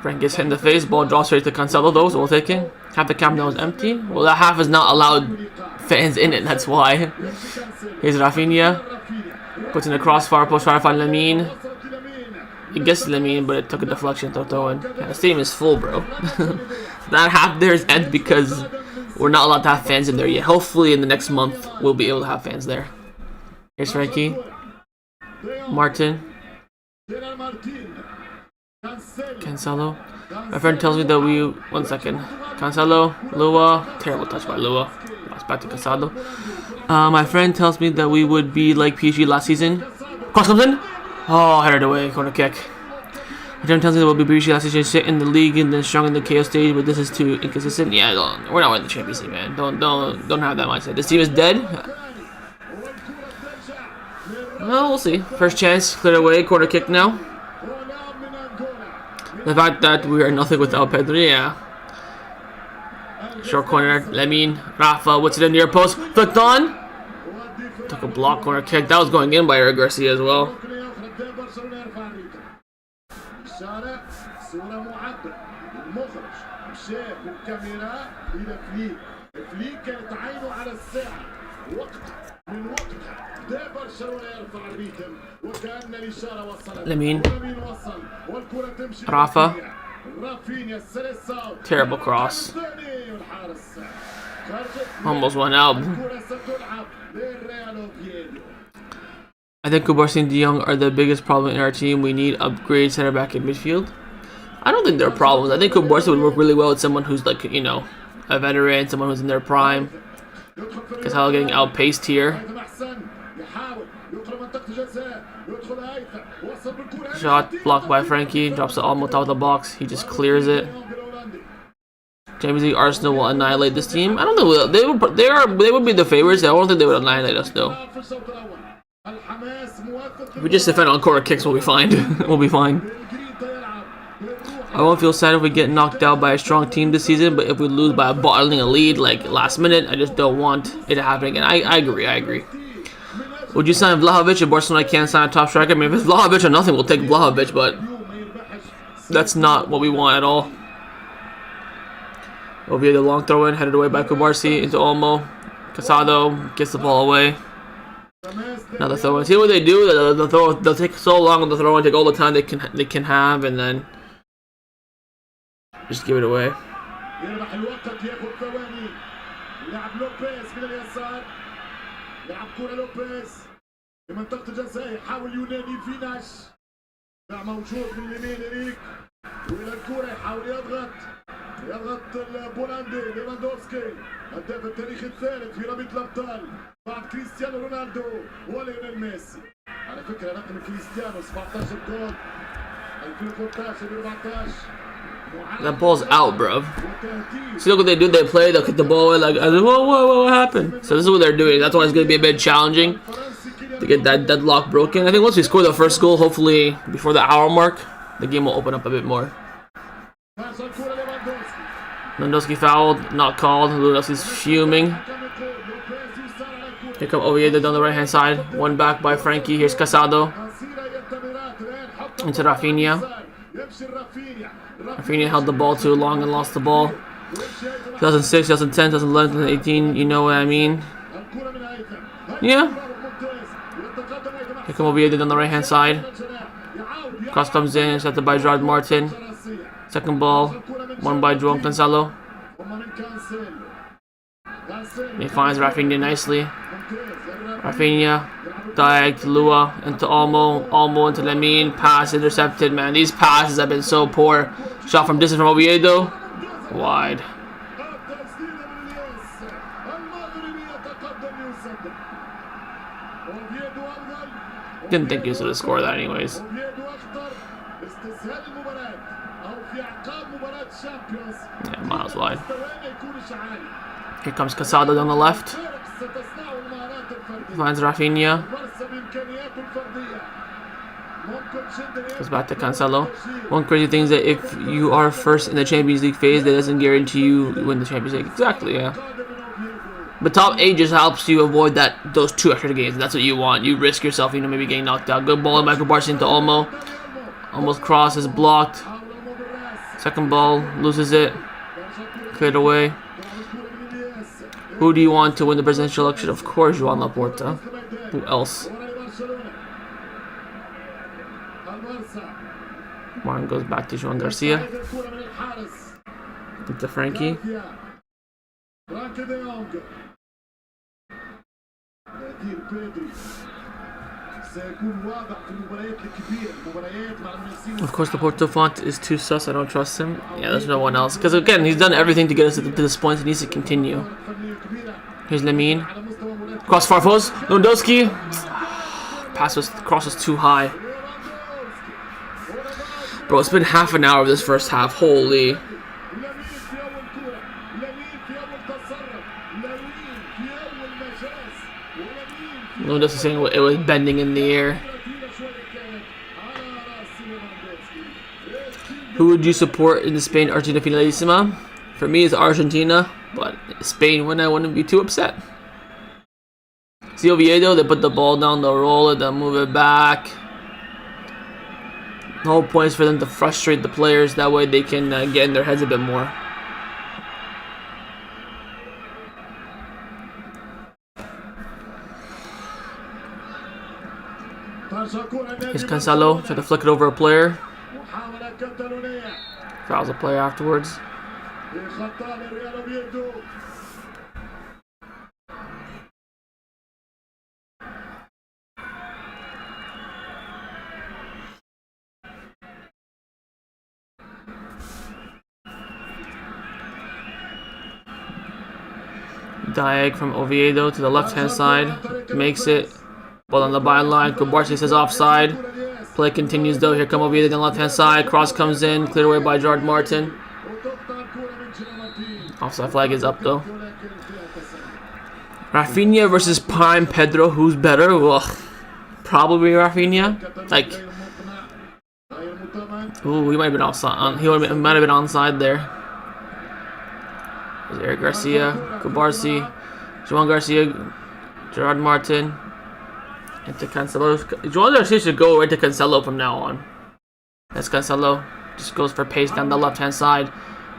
Frank gets hit in the face, ball drops straight to Cancelo though, so we'll take it. Half the Camp Nou is empty. Well, that half is not allowed fans in it, that's why. Here's Rafinha. Puts in the crossfire post, trying to find Lamine. He gets Lamine, but it took a deflection to throw in. Yeah, the stadium is full, bro. That half there is empty because we're not allowed to have fans in there yet. Hopefully in the next month we'll be able to have fans there. Here's Frankie. Martin. Cancelo. My friend tells me that we... 1 second. Cancelo. Lua. Terrible touch by Lua. It's back to Casado. My friend tells me that we would be like PSG last season. Cross comes in. Oh, headed away. Corner kick. My friend tells me that we'll be PSG last season, sit in the league and then strong in the KO stage, but this is too inconsistent. Yeah, we're not winning the Champions League, man. Don't have that mindset. This team is dead. Well, we'll see. First chance, cleared away. Corner kick now. The fact that we are nothing without Pedro, yeah. Short corner, Lamine, Rafa, what's it in near post? Flicked on. Took a block corner kick. That was going in by Eric Garcia as well. هنا صورة معبرة. المخرج شاف الكاميرا إلى فليك كانت عينه على الساعة. من وقتها بدأ برشلونة يرفع الريتم وكأن الإشارة وصلت. لمين وصل والكرة تمشي. رافا. رافينيا السلساو. Terrible cross. والحارس Almost went out. الكرة ستلعب للريال أوفيدو. I think Kubarsi and De Jong are the biggest problem in our team. We need upgrade center back in midfield. I don't think there are problems. I think Kubarsi would work really well with someone who's like, you know, a veteran, someone who's in their prime. Casado getting outpaced here. Shot blocked by Frankie. Drops the almost out of the box. He just clears it. Champions League Arsenal will annihilate this team. I don't think they would be the favorites. I don't think they would annihilate us though. If we just defend on corner kicks, we'll be fine. We'll be fine. I won't feel sad if we get knocked out by a strong team this season, but if we lose by bottling a lead like last minute, I just don't want it to happen again. I agree. Would you sign Vlahovic if Barcelona can't sign a top striker? I mean, if it's Vlahovic or nothing, we'll take Vlahovic, but that's not what we want at all. Oviedo long throw in, headed away by Kubarsi into Olmo. Casado gets the ball away. Another throw in. See what they do? They'll take so long on the throw in, take all the time they can have, and then just give it away. يلعب كرة لوبيز في منطقة الجزاء. يحاول ينادي فيناش. موجود من اليمين إريك وإلى الكرة يحاول يضغط البولندي ليفاندوفسكي هداف التاريخ الثالث في رابطة الأبطال بعد كريستيانو رونالدو وليونيل ميسي. على فكرة رقم كريستيانو 17 جول 2013 14. That ball's out, bro. See, look what they do. They play. They'll kick the ball away. Like, whoa, what happened? So this is what they're doing. That's why it's going to be a bit challenging to get that deadlock broken. I think once we score the first goal, hopefully before the hour mark, the game will open up a bit more. Lewandowski fouled, not called. Lewandowski's fuming. Here come Oviedo down the right-hand side. One back by Frankie. Here's Casado. Into Rafinha. Rafinha held the ball too long and lost the ball. 2006, 2010, 2011, 2018, you know what I mean? Yeah. Here come Oviedo on the right hand side. Cross comes in, intercepted by Gerard Martin. Second ball, won by João Cancelo. He finds Rafinha nicely. Rafinha, diag to Lua, into Olmo into Lamine, pass intercepted, man. These passes have been so poor. Shot from distance from Oviedo, wide. Didn't think he was going to score that anyways. Yeah, miles wide. Here comes Casado down the left. Finds Rafinha. Goes back to Cancelo. One crazy thing is that if you are first in the Champions League phase, that doesn't guarantee you win the Champions League. Exactly, yeah. But top 8 just helps you avoid those 2 extra games. That's what you want. You risk yourself, you know, maybe getting knocked out. Good ball, Michael Barca into Olmo. Almost cross is blocked. Second ball, loses it. Cleared away. Who do you want to win the presidential election? Of course, Joan Laporta. Who else? Martin goes back to Joan Garcia. Into Frankie. Of course, the Porto font is too sus. I don't trust him. Yeah, there's no one else. Because again, he's done everything to get us to this point. He needs to continue. Here's Lamine. Cross far post. Lewandowski. Cross was too high. Bro, it's been half an hour of this first half. Holy. Lewandowski saying it was bending in the air. Who would you support in the Spain-Argentina Finalissima? For me, it's Argentina, but Spain win, I wouldn't be too upset. See Oviedo, they put the ball down, they'll roll it, they'll move it back. The whole point is for them to frustrate the players. That way they can get in their heads a bit more. Here's Cancelo, trying to flick it over a player. Fouls a player afterwards. Diag from Oviedo to the left-hand side. Makes it. Ball on the byline. Barca says offside. Play continues though. Here come Oviedo on the left-hand side. Cross comes in. Cleared away by Gerard Martin. Offside flag is up though. Rafinha versus Prime Pedro. Who's better? Well, probably Rafinha. Like, ooh, he might have been offside. He might have been onside there. There's Eric Garcia, Kubarsi, Joan Garcia, Gerard Martin, into Cancelo. Joan Garcia should go right to Cancelo from now on. That's Cancelo. Just goes for pace down the left-hand side.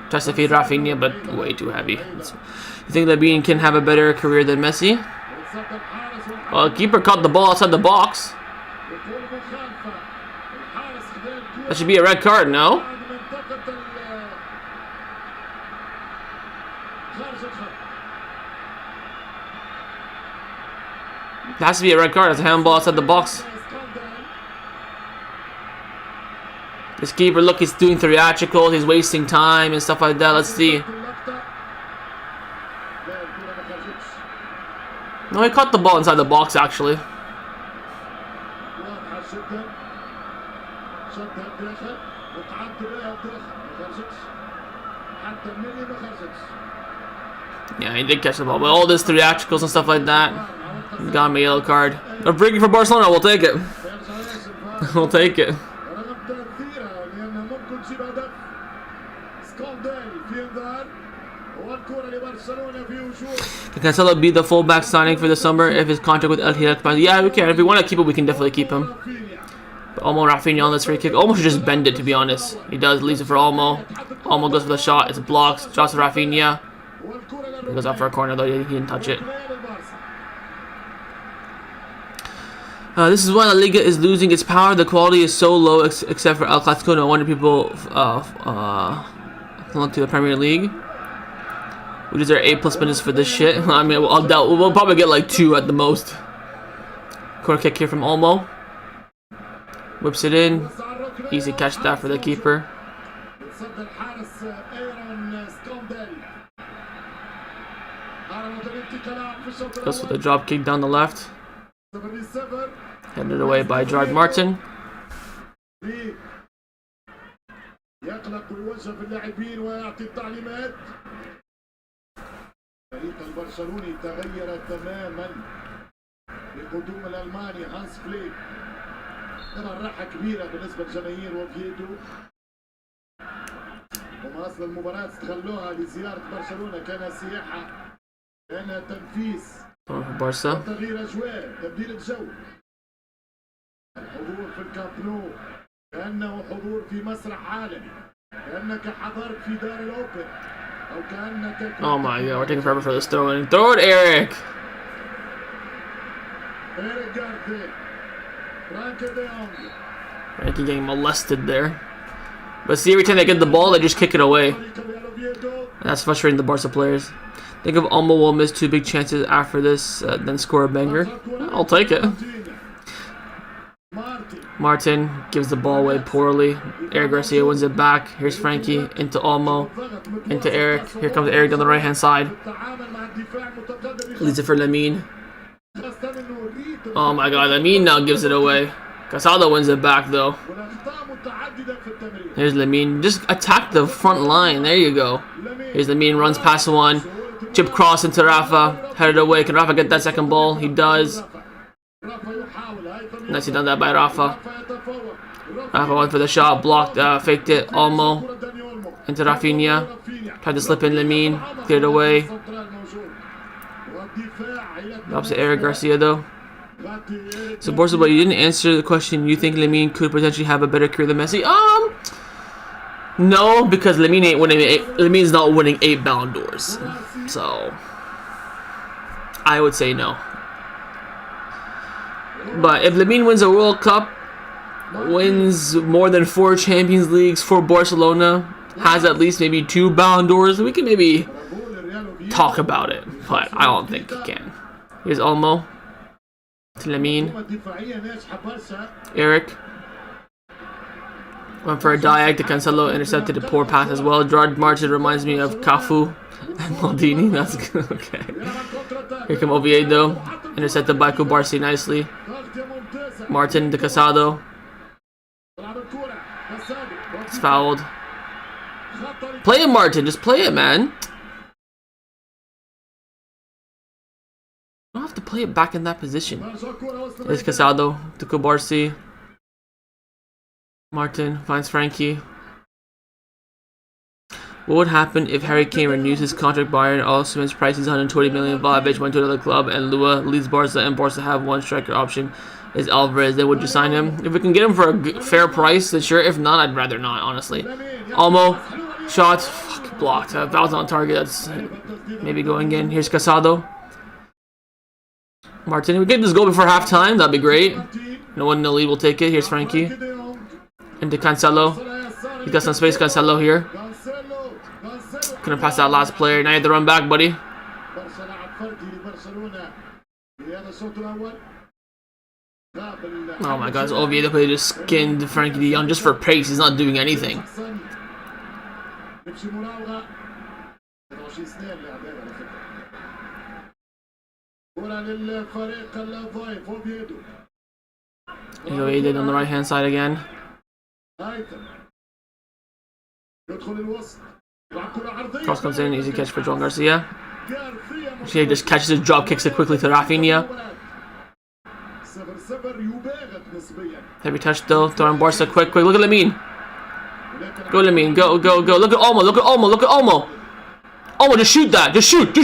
Tries to feed Rafinha, but way too heavy. You think Lamine can have a better career than Messi? Well, the keeper caught the ball outside the box. That should be a red card, no? It has to be a red card. It's a handball outside the box. This keeper, look, he's doing theatricals. He's wasting time and stuff like that. Let's see. No, he caught the ball inside the box, actually. Yeah, he did catch the ball. But all this theatricals and stuff like that. Got me a yellow card. A breaking for Barcelona, we'll take it. We'll take it. Can Cancelo be the fullback signing for the summer if his contract with El Hilal expires? Yeah, we can. If we want to keep it, we can definitely keep him. But Olmo, Rafinha on this free kick. Olmo should just bend it, to be honest. He does. Leaves it for Olmo. Olmo goes for the shot. It's blocked. Shots to Rafinha. He goes out for a corner, though. He didn't touch it. This is why La Liga is losing its power. The quality is so low, except for El Clasico. No wonder people belong to the Premier League. We deserve A+ minutes for this shit. I mean, we'll probably get like 2 at the most. Corner kick here from Olmo. Whips it in. Easy catch that for the keeper. Goes for the drop kick down the left. Headed away by Gerard Martin. يقلق الوجه في اللاعبين ويعطي التعليمات. الفريق البرشلوني تغير تماما بقدوم الالماني هانس فليك. طبعا راحه كبيره بالنسبه لجماهير اوفيدو. هم اصل المباراه استغلوها لزياره برشلونه كان سياحه كان تنفيذ. Barca. تغيير اجواء تبديل الجو. الحضور في الكامب نو كأنه حضور في مسرح عالمي كأنك حضرت في دار الأوبرا أو كأنك Oh my god, we're taking forever for this throw in. Throw it, Eric! Eric Garcia, Frankie de Jong. Frankie getting molested there. But see, every time they get the ball, they just kick it away. And that's frustrating the Barca players. Think of Olmo will miss 2 big chances after this, then score a banger. I'll take it. Martin gives the ball away poorly. Eric Garcia wins it back. Here's Frankie into Olmo, into Eric. Here comes Eric on the right hand side. Leads it for Lamine. Oh my god, Lamine now gives it away. Casado wins it back though. Here's Lamine. Just attack the front line. There you go. Here's Lamine, runs past one. Chip cross into Rafa. Headed away. Can Rafa get that second ball? He does. Nicely done that by Rafa. Rafa went for the shot, blocked, faked it. Olmo into Rafinha. Tried to slip in Lamine. Cleared away. Drops to Eric Garcia though. So Barca, but you didn't answer the question. You think Lamine could potentially have a better career than Messi? No, because Lamine ain't winning. Lamine's not winning 8 Ballon d'Ors. So I would say no. But if Lamine wins a World Cup, wins more than 4 Champions Leagues for Barcelona, has at least maybe 2 Ballon d'Ors, we can maybe talk about it. But I don't think he can. Here's Olmo to Lamine. Eric went for a diag to Cancelo, intercepted a poor pass as well. Gerard Martin reminds me of Cafu and Maldini. That's good. Okay. Here come Oviedo, intercepted by Kubarsi nicely. Martin to Casado. It's fouled. Play it, Martin. Just play it, man. You don't have to play it back in that position. There's Casado to Kubarsi. Martin finds Frankie. What would happen if Harry Kane renews his contract? Bayern also means price is 120 million. Vlahovic went to another club, and Lua leaves Barca, and Barca have one striker option. Is Alvarez? Then would you sign him? If we can get him for a fair price, then sure. If not, I'd rather not, honestly. Olmo, shot, fuck, blocked. That was on target. That's maybe going in. Here's Casado. Martin, we get this goal before halftime. That'd be great. No one in the lead will take it. Here's Frankie. Into Cancelo. He got some space. Cancelo here. Couldn't pass that last player. Now you have to run back, buddy. Oh my god, Oviedo player just skinned Frankie de Jong just for pace. He's not doing anything. Oviedo on the right hand side again. Cross comes in, easy catch for Joan Garcia. He just catches his drop, kicks it quickly to Rafinha. Heavy touch though, throwing Barca quick. Look at Lamine. Go Lamine, go. Look at Olmo, look at Olmo. Olmo, just shoot that, just shoot.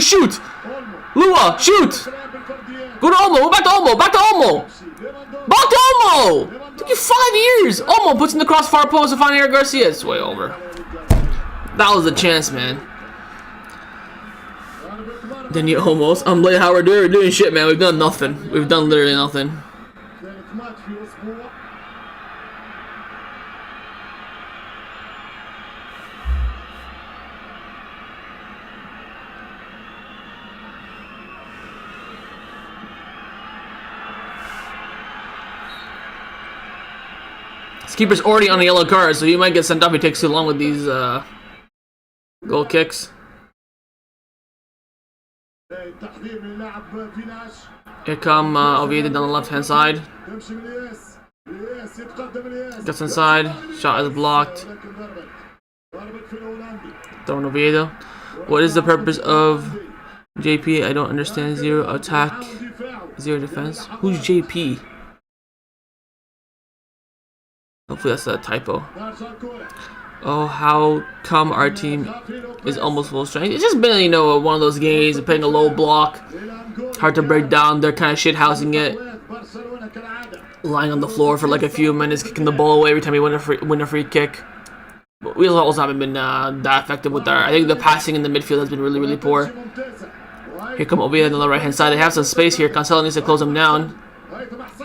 Lua, shoot. Go to Olmo, back to Olmo. Took you 5 years. Olmo puts in the crossfire post to find Eric Garcia. It's way over. That was the chance, man. Then you almost. I'm like, how we're doing shit, man. We've done nothing. We've done literally nothing. This keeper's already on a yellow card, so you might get sent off if it takes too long with these goal kicks. Here come Oviedo down the left hand side. Gets inside. Shot is blocked. Throwing Oviedo. What is the purpose of JP? I don't understand. 0 attack, 0 defense. Who's JP? Hopefully that's a typo. Oh, how come our team is almost full strength? It's just been, one of those games, playing a low block. Hard to break down. They're kind of shithousing it. Lying on the floor for like a few minutes, kicking the ball away every time we win a free kick. But we also haven't been that effective with our... I think the passing in the midfield has been really, really poor. Here come Oviedo on the right-hand side. They have some space here. Cancelo needs to close him down.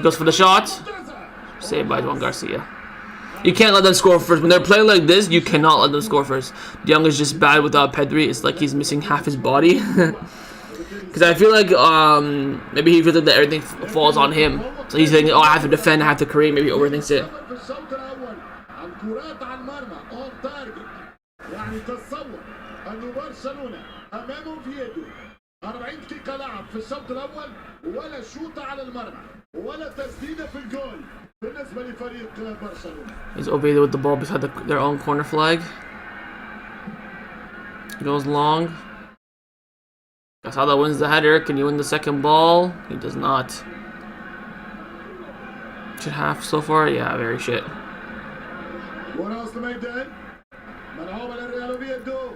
Goes for the shot. Saved by Joan Garcia. You can't let them score first. When they're playing like this, you cannot let them score first. De Jong is just bad without Pedri. It's like he's missing half his body. Because I feel like maybe he feels like that everything falls on him. So he's thinking, oh, I have to defend, I have to create. Maybe he overthinks it. Is Oviedo with the ball beside their own corner flag. Goes long. Casado wins the header. Can you win the second ball? He does not. Should have so far? Yeah, very shit.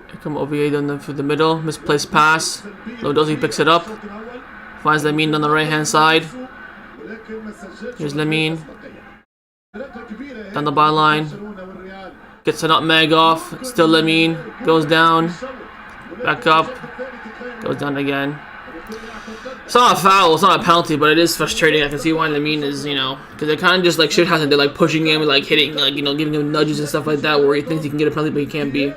Here come Oviedo through the middle. Misplaced pass. Lodosi picks it up. Finds Lamine on the right hand side. Here's Lamine. Down the byline. Gets a nutmeg off. Still Lamine. Goes down. Back up. Goes down again. It's not a foul, it's not a penalty, but it is frustrating. I can see why Lamine is, you know, because it kind of just like shit hasn't. They're like pushing him, like hitting, like, you know, giving him nudges and stuff like that, where he thinks he can get a penalty, but he can't be.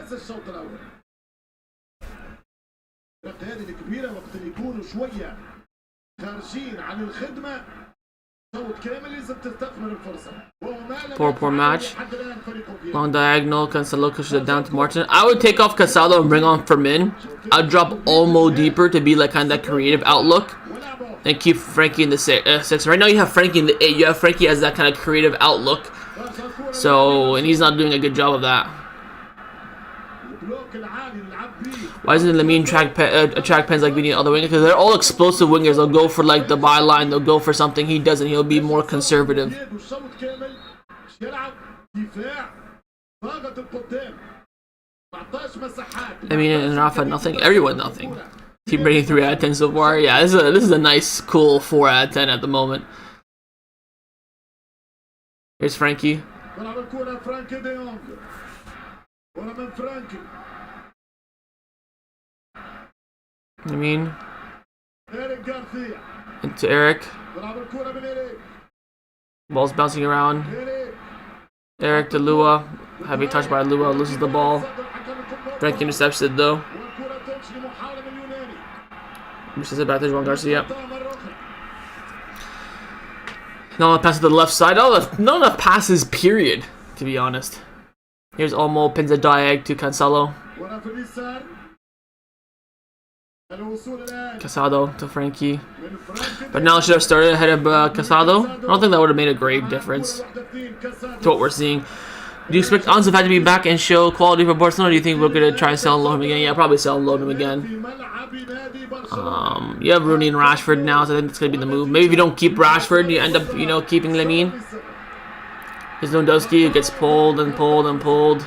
Poor match. Long diagonal. Cancelo pushes it down to Martin. I would take off Casado and bring on Fermin. I'd drop Olmo deeper to be like kind of that creative outlook, and keep Frankie in the 6. Right now you have Frankie in the 8. You have Frankie as that kind of creative outlook. So, and he's not doing a good job of that. Why isn't Lamine track pens like we need other wingers? Because they're all explosive wingers. They'll go for like the byline. They'll go for something. He doesn't. He'll be more conservative. I mean, and Rafa nothing. Everyone nothing. Team rating 3 out of 10 so far. Yeah, this is a nice, cool 4 out of 10 at the moment. Here's Frankie. I mean, into Eric. Ball's bouncing around. Eric to Lua. Heavy touch by Lua. Loses the ball. Frankie intercepts it though. Misses it back to Juan Garcia. Not enough passes to the left side. Not enough passes, period, to be honest. Here's Olmo. Pins a diag to Cancelo. Casado to Frankie. But now should have started ahead of Casado. I don't think that would have made a great difference to what we're seeing. Do you expect Ansu Fati to be back and show quality for Barcelona? Or do you think we're going to try and sell and load him again? Yeah, probably sell and load him again. You have Rooney and Rashford now, so I think it's going to be the move. Maybe if you don't keep Rashford, you end up, you know, keeping Lamine. Here's Lewandowski, who gets pulled and pulled and pulled.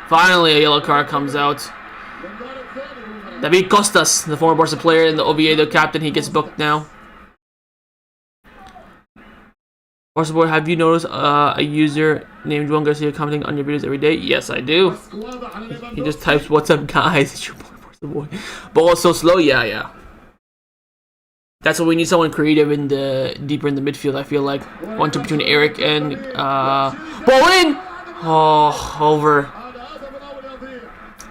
Finally, a yellow card comes out. David Costas, the former Barca player and the Oviedo captain, he gets booked now. Barca boy, have you noticed a user named Juan Garcia commenting on your videos every day? Yes, I do. He just types, "What's up, guys?" It's your boy, Barca boy. Ball is so slow. Yeah. That's what we need. Someone creative in the deeper in the midfield. I feel like 1-2 between Eric and ball in. Oh, over.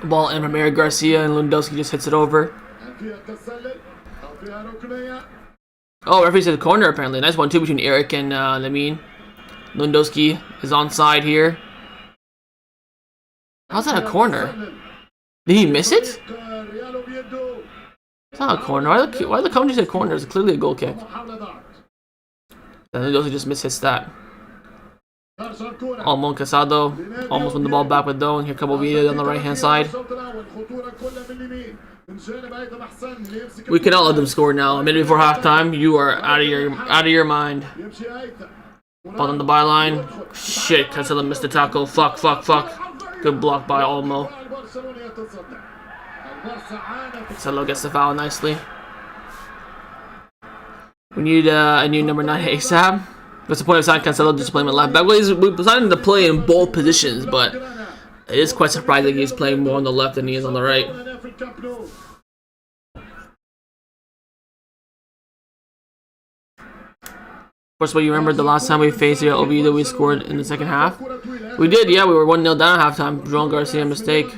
Ball in from Eric Garcia, and Lewandowski just hits it over. Oh, referee said corner apparently. Nice 1-2 between Eric and Lamine. Lewandowski is onside here. How's that a corner? Did he miss it? It's not a corner. Why the commentary said corner? It's clearly a goal kick. Then Lewandowski just mishits that. Almost Casado almost won the ball back with Doe, and here comes Oviedo on the right hand side. We cannot let them score now. A minute before halftime, you are out of your mind. Ball on the byline. Shit, Cancelo missed the tackle. Fuck. Good block by Olmo. Cancelo gets the foul nicely. We need a new number 9 ASAP. What's the point of signing Cancelo just playing at left back? Well, we decided him to play in both positions, but it is quite surprising he's playing more on the left than he is on the right. Of course, you remember the last time we faced Oviedo, we scored in the second half? We did, yeah, we were 1-0 down at halftime. Juan Garcia mistake.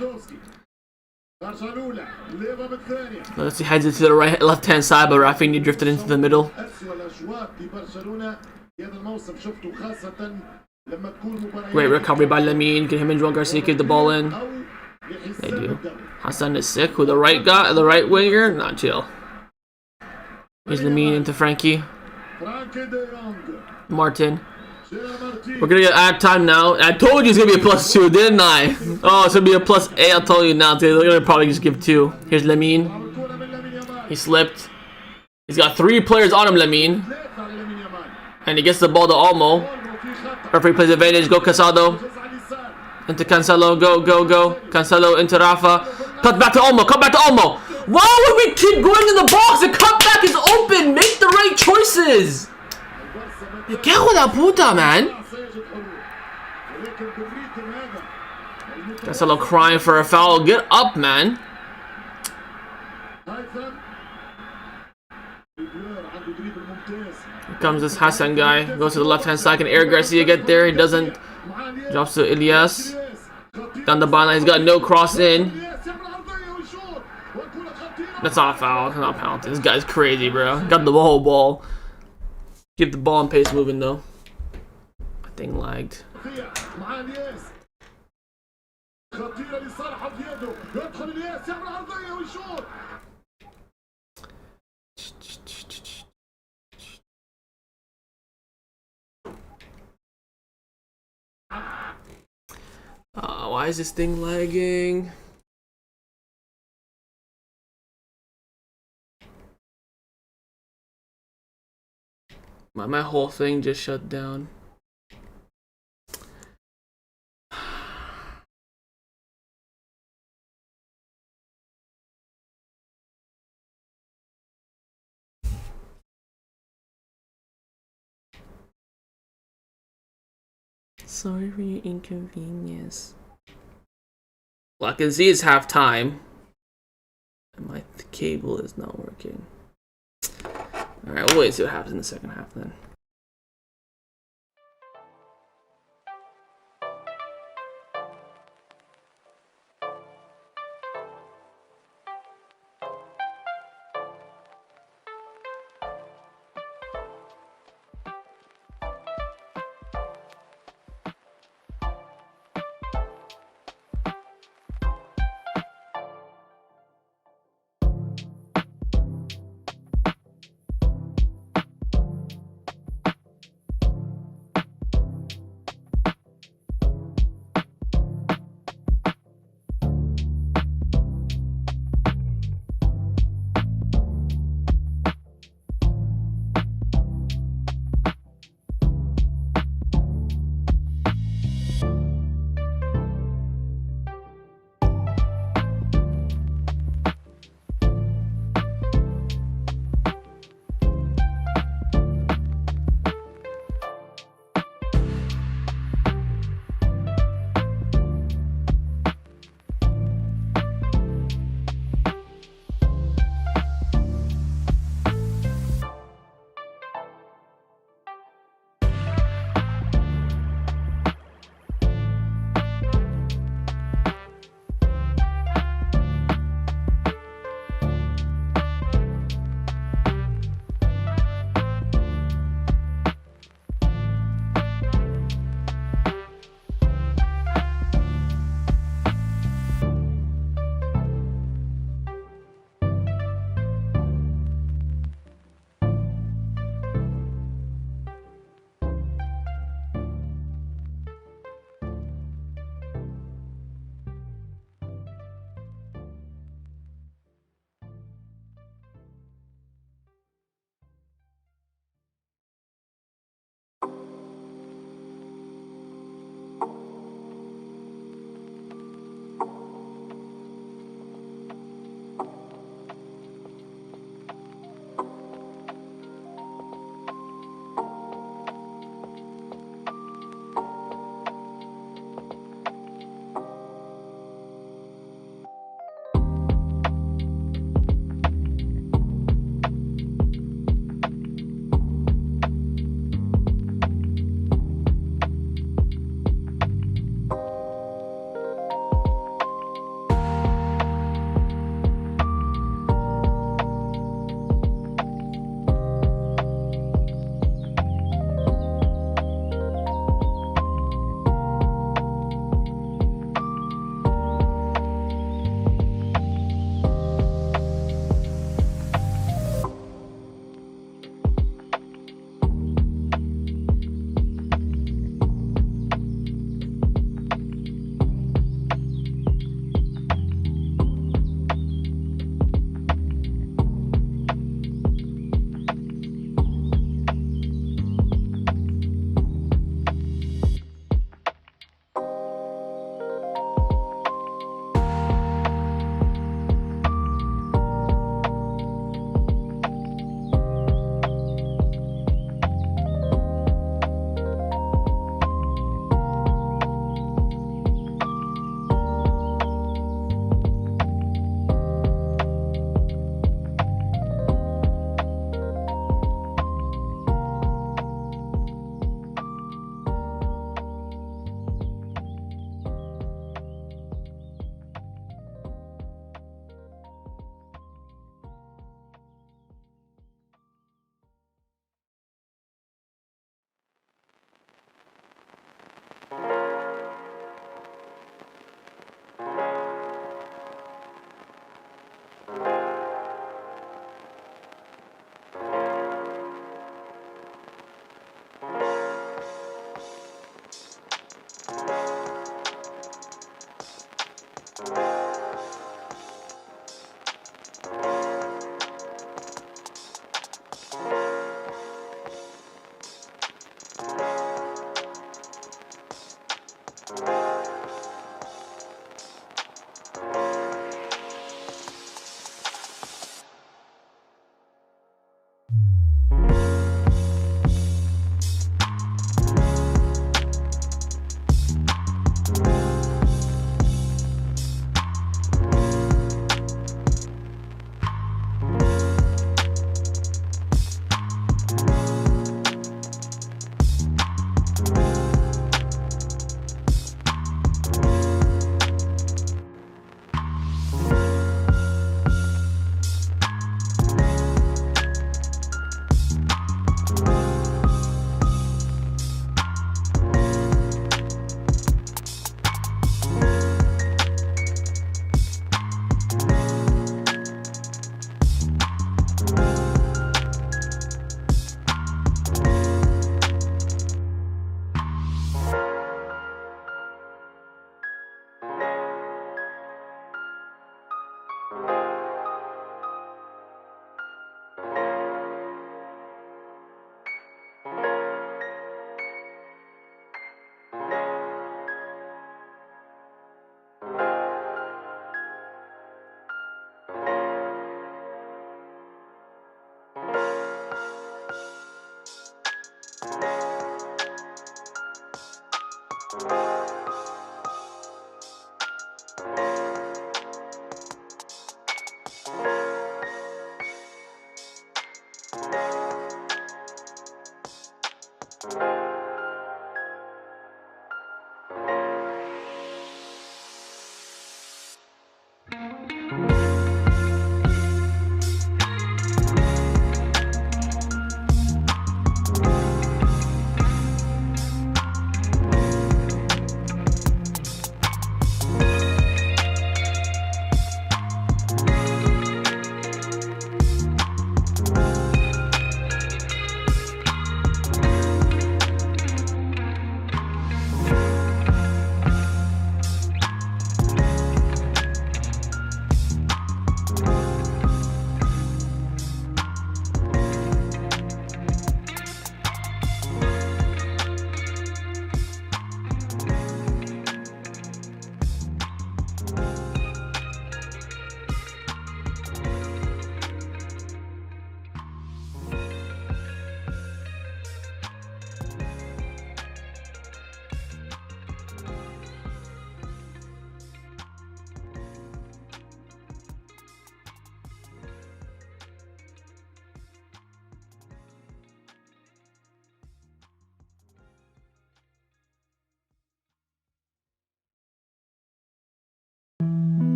Let's see, heads it to the left-hand side, but Rafinha drifted into the middle. Great recovery by Lamine. Get him and Juan Garcia give the ball in. They do. Hassan is sick with the right winger. Not chill. Here's Lamine into Frankie. Martin. We're gonna get out of time now. I told you it's gonna be a +2, didn't I? Oh, it's gonna be a +8. I'll tell you now. They're gonna probably just give 2. Here's Lamine. He slipped. He's got 3 players on him, Lamine. And he gets the ball to Olmo. Referee plays advantage. Go Casado. Into Cancelo. Go. Cancelo into Rafa. Cut back to Olmo. Why would we keep going in the box? The cutback is open. Make the right choices. ¿Qué hago la puta, man? That's a little crying for a foul. Get up, man. Here comes this Hassan guy. Goes to the left-hand side. Can Eric Garcia get there? He doesn't. Drops to Ilyas. Down the byline. He's got no cross in. That's not a foul. That's not a penalty. This guy's crazy, bro. Got the whole ball. Keep the ball and pace moving, though. That thing lagged. Why is this thing lagging? My whole thing just shut down. Sorry for your inconvenience. Well, I can see it's half time. And my cable is not working. Alright, we'll wait and see what happens in the second half then.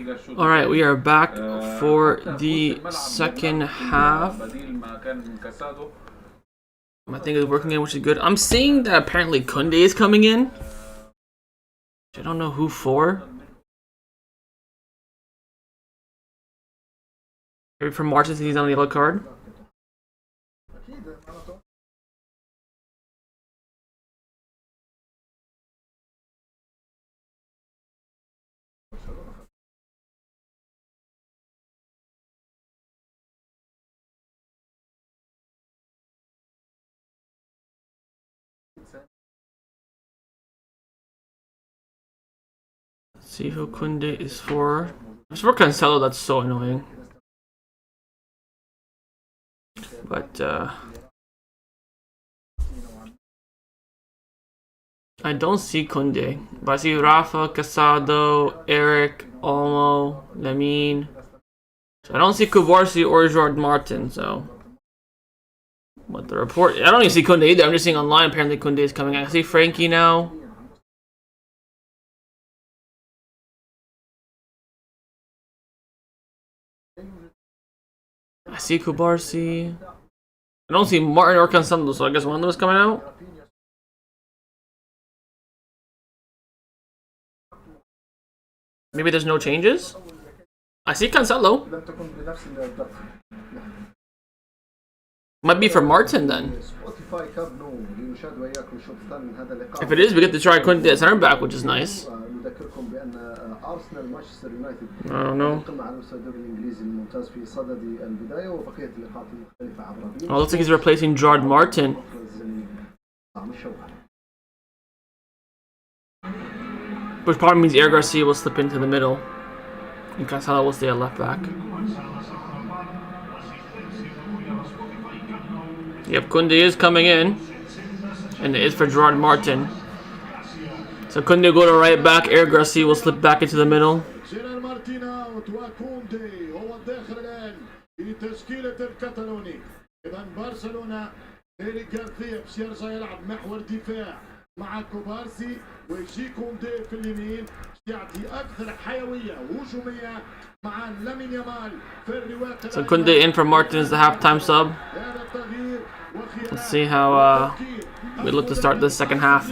الليغا الشوط All right, we are back الثاني. for حتى the في وسط الملعب second مدرب half. بديل ما كان كاسادو. I think it's working in, which is good. I'm seeing that apparently Kunde is coming in. I don't know who for. Maybe for Martin since he's on the yellow card. اكيد معناته Let's see who Kunde is for. It's for Cancelo, that's so annoying. But I don't see Kunde. But I see Rafa, Casado, Eric, Olmo, Lamine. So I don't see Kubarsi or Jordan Martin, so. But the report, I don't even see Kunde either. I'm just seeing online apparently Kunde is coming. I see Frankie now. I see Kubarsi. I don't see Martin or Cancelo, so I guess one of them is coming out. Maybe there's no changes? I see Cancelo. لم تكن بنفس الدقة. Might be for Martin then. سبوتيفاي كاب نو ليشاهد وإياكم الشوط الثاني من هذا اللقاء. If it is, we get to try Kunde at center back, which is nice. نذكركم بأن أرسنال مانشستر يونايتد I don't know. القمة على مستوى الدوري الإنجليزي الممتاز في صدد البداية وبقية اللقاءات المختلفة عبر Oh, looks like he's replacing Gerard Martin. Which probably means Eric Garcia will slip into the middle. And Cancelo will stay at left back. Yep, Kunde is coming in. And it is for Gerard Martin. So Kunde go to right back, Eric Garcia will slip back into the middle. جيرار مارتين اوت وكوندي هو الداخل الان في تشكيله الكتالوني. اذا برشلونه إيريك غارسيا باش يرجع يلعب محور دفاع مع كوبارسي ويجي كوندي في اليمين باش يعطي اكثر حيويه وهجوميه مع لامين يامال في الرواق. So Kunde in for Martin is the halftime sub. Let's see how we look to start the second half.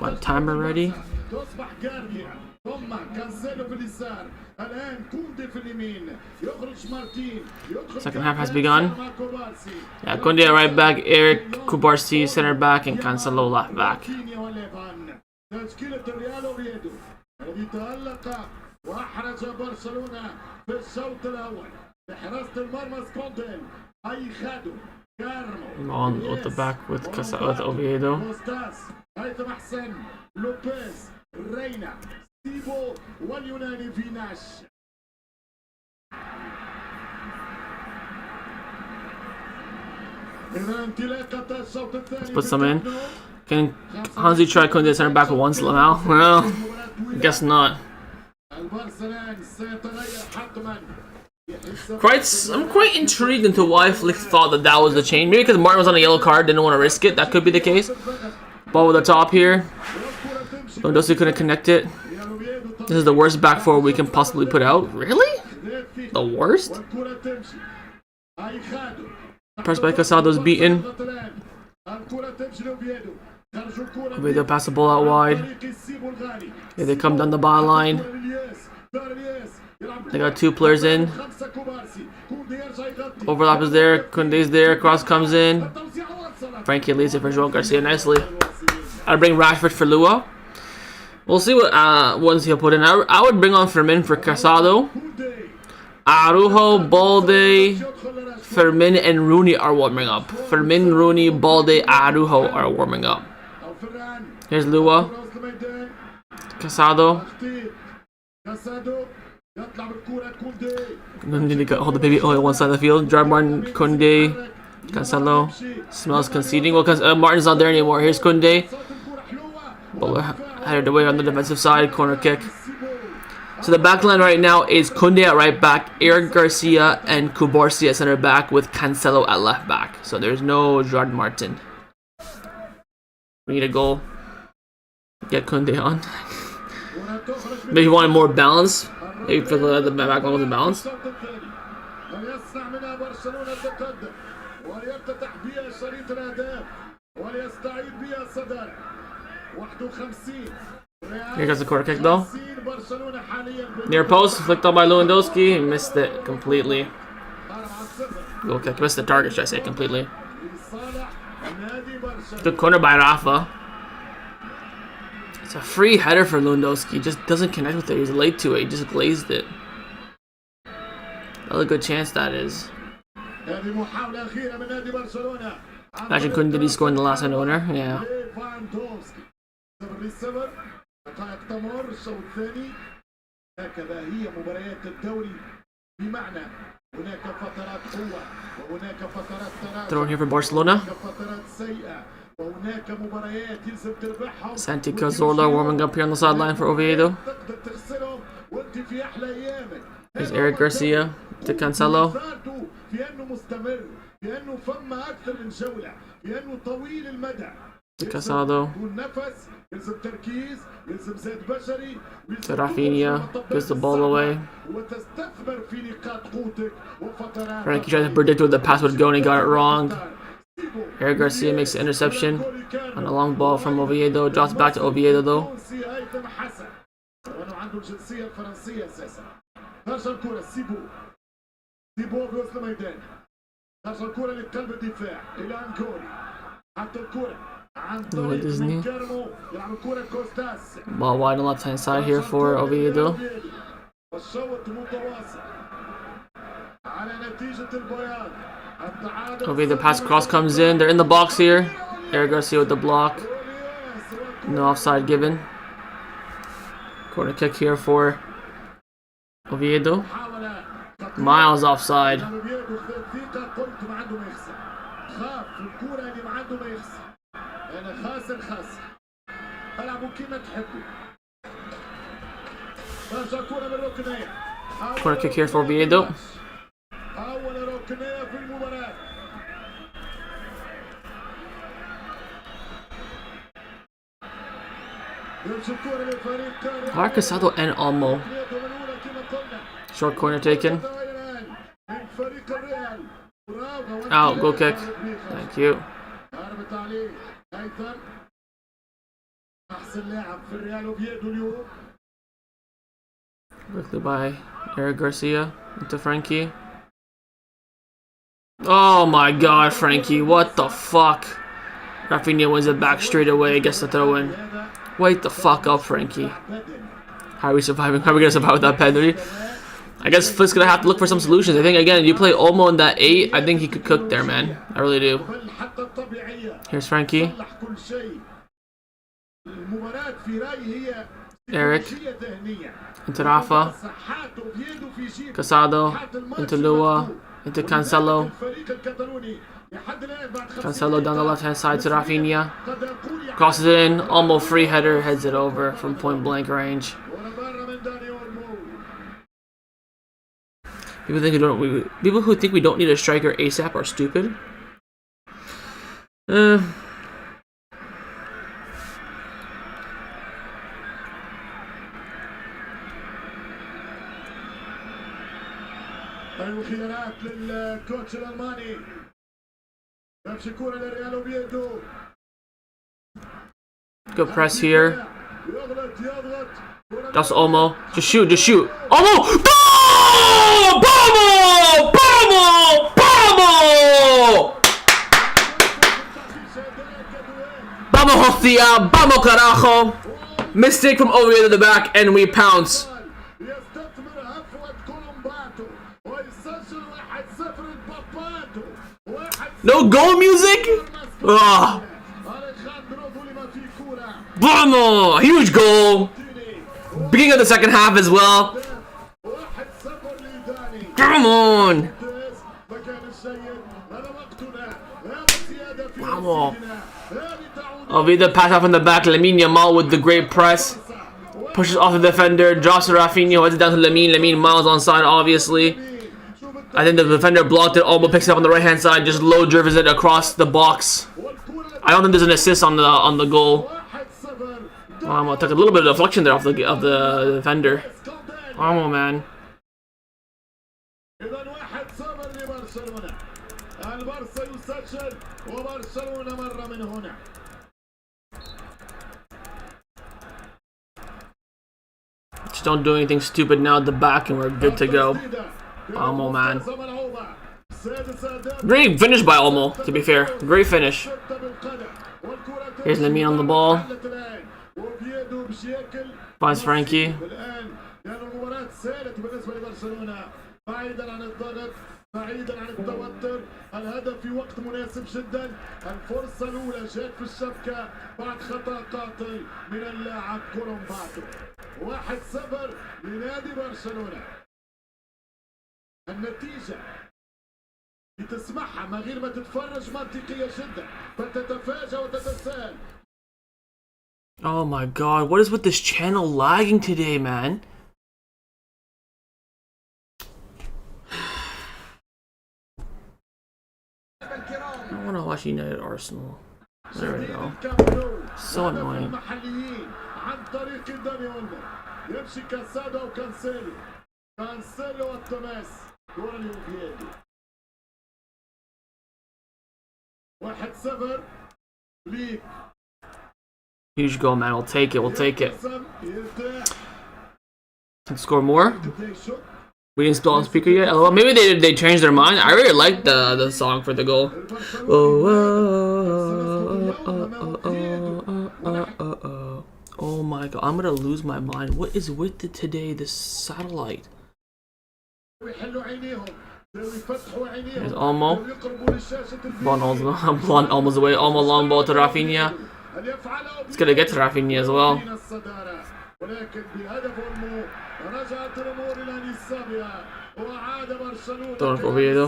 My timer ready? تصبح جاريا ثم كانسيلو في اليسار الان كوندي في اليمين يخرج مارتين Second half has begun. Yeah, Kunde at right back, Eric Kubarsi center back, and Cancelo left back. تشكيلة الريال أوفيدو الذي تألق وأحرز برشلونة في الشوط الأول بحراسة المرمى سكوندل أي خادو كارمو On with the back with Oviedo. هيثم حسن لوبيز رينا سيبو واليوناني فيناش. Let's put some in. Can Hansi try Kunde center back with one now? Well, I guess not. I'm quite intrigued into why Flick thought that that was the change. Maybe because Martin was on a yellow card, didn't want to risk it. That could be the case. Ball with the top here. Lewandowski couldn't connect it. This is the worst back four we can possibly put out. Really? The worst? Press by Casado's beaten. Oviedo pass the ball out wide. Here they come down the byline. They got two players in. Overlap is there. Kunde's there. Cross comes in. Frankie leads it for Joel Garcia nicely. I'd bring Rashford for Lua. We'll see what ones he'll put in. I would bring on Fermin for Casado. Araujo, Balde, Fermin, and Rooney are warming up. Fermin, Rooney, Balde, Araujo are warming up. Here's Lua. Casado. Hold the baby oil on one side of the field. Gerard Martin, Kunde, Cancelo. Smells conceding. Well, because Martin's not there anymore. Here's Kunde. Bowler headed away on the defensive side. Corner kick. So the back line right now is Kunde at right back, Eric Garcia and Kubarsi at center back with Cancelo at left back. So there's no Gerard Martin. We need a goal. Get Kunde on. Maybe he wanted more balance. Maybe for the back line wasn't balanced. يصنع منها برشلونة التقدم وليفتتح بها شريط الأهداف وليستعيد بها الصدارة 51. Here comes the corner kick though. Near post, flicked up by Lewandowski. He missed it completely. Goal kick. Missed the target, should I say, completely. Good corner by Rafa. It's a free header for Lewandowski. He just doesn't connect with it. He's late to it. He just glazed it. Another good chance that is. Imagine couldn't did he score in the last winner? Yeah. دقائق تمر الشوط الثاني. هكذا هي مباريات الدوري بمعنى هناك فترات قوة وهناك فترات تراجع. Throw here for Barcelona. فترات سيئة وهناك مباريات يلزم تربحها. Santi Cazorla warming up here on the sideline for Oviedo. تقدر تخسرهم وانت في أحلى أيامك. Here's Eric Garcia to Cancelo. في أنه مستمر، في أنه فم أكثر من جولة، في أنه طويل المدى. Casado. To Rafinha. Gives the ball away. Frankie tried to predict where the pass would go and he got it wrong. Eric Garcia makes the interception on a long ball from Oviedo. Drops back to Oviedo though. What Disney? Ball wide on the left hand side here for Oviedo. Oviedo pass cross comes in. They're in the box here. Eric Garcia with the block. No offside given. Corner kick here for Oviedo. Miles offside. Corner kick here for Oviedo. Casado and Olmo. Short corner taken. Out, goal kick. Thank you. Quickly by Eric Garcia into Frankie. Oh my god, Frankie, what the fuck? Rafinha wins it back straight away, gets the throw in. Wait the fuck up, Frankie. How are we surviving? How are we gonna survive with that penalty? I guess Flick's gonna have to look for some solutions. I think again, you play Olmo in that 8, I think he could cook there, man. I really do. Here's Frankie. Eric into Rafa. Casado into Lua. Into Cancelo. Cancelo down the left hand side to Rafinha. Crosses it in. Almost free header. Heads it over from point blank range. People who think we don't need a striker ASAP are stupid. خيارات للكوتش الألماني. نفس الكرة للريال أوفيدو. Good press here. That's Olmo. Just shoot, just shoot. Olmo! Goal! Vamos! Vamos! Vamos! Vamos, hostia! Vamos, carajo! Mistake from Oviedo to the back, and we pounce. No goal music? Ugh. Vamos! Huge goal! Beginning of the second half as well. Come on! Vamos! Oviedo pass off in the back. Lamine Yamal with the great press. Pushes off the defender. Drops to Rafinha. Heads it down to Lamine. Lamine Miles onside, obviously. I think the defender blocked it. Almo picks it up on the right hand side. Just low drivers it across the box. I don't think there's an assist on the goal. Took a little bit of deflection there off the defender. Man. إذا 1-0 لبرشلونة. البارسا يسجل وبرشلونة مرة من هنا. Just don't do anything stupid now at the back and we're good to go. Man. Great finish by Olmo, to be fair. Great finish. Here's Lamine on the ball. Finds Frankie. بعيدا عن الضغط، بعيدا عن التوتر، الهدف في وقت مناسب جدا، الفرصة الأولى جات في الشبكة بعد خطأ قاتل من اللاعب كولومباتو. 1-0 لنادي برشلونة. النتيجة بتسمعها من غير ما تتفرج منطقية جدا، فتتفاجأ وتتساءل. Oh my god, what is with this channel lagging today, man? I want to watch United Arsenal. There we go. So annoying. عن طريق الدانيول يمشي كاسادو وكانسيلو. كانسيلو والتماس كرة لأوفيدو. 1-0 ليك. Huge goal, man. We'll take it. We'll take it. Can score more? We didn't spell on speaker yet. Oh, maybe they changed their mind. I really liked the song for the goal. Oh my god, I'm gonna lose my mind. What is with it today? This satellite. There's Olmo. Ball almost away. Olmo long ball to Rafinha. It's gonna get to Rafinha as well. Don't for Oviedo.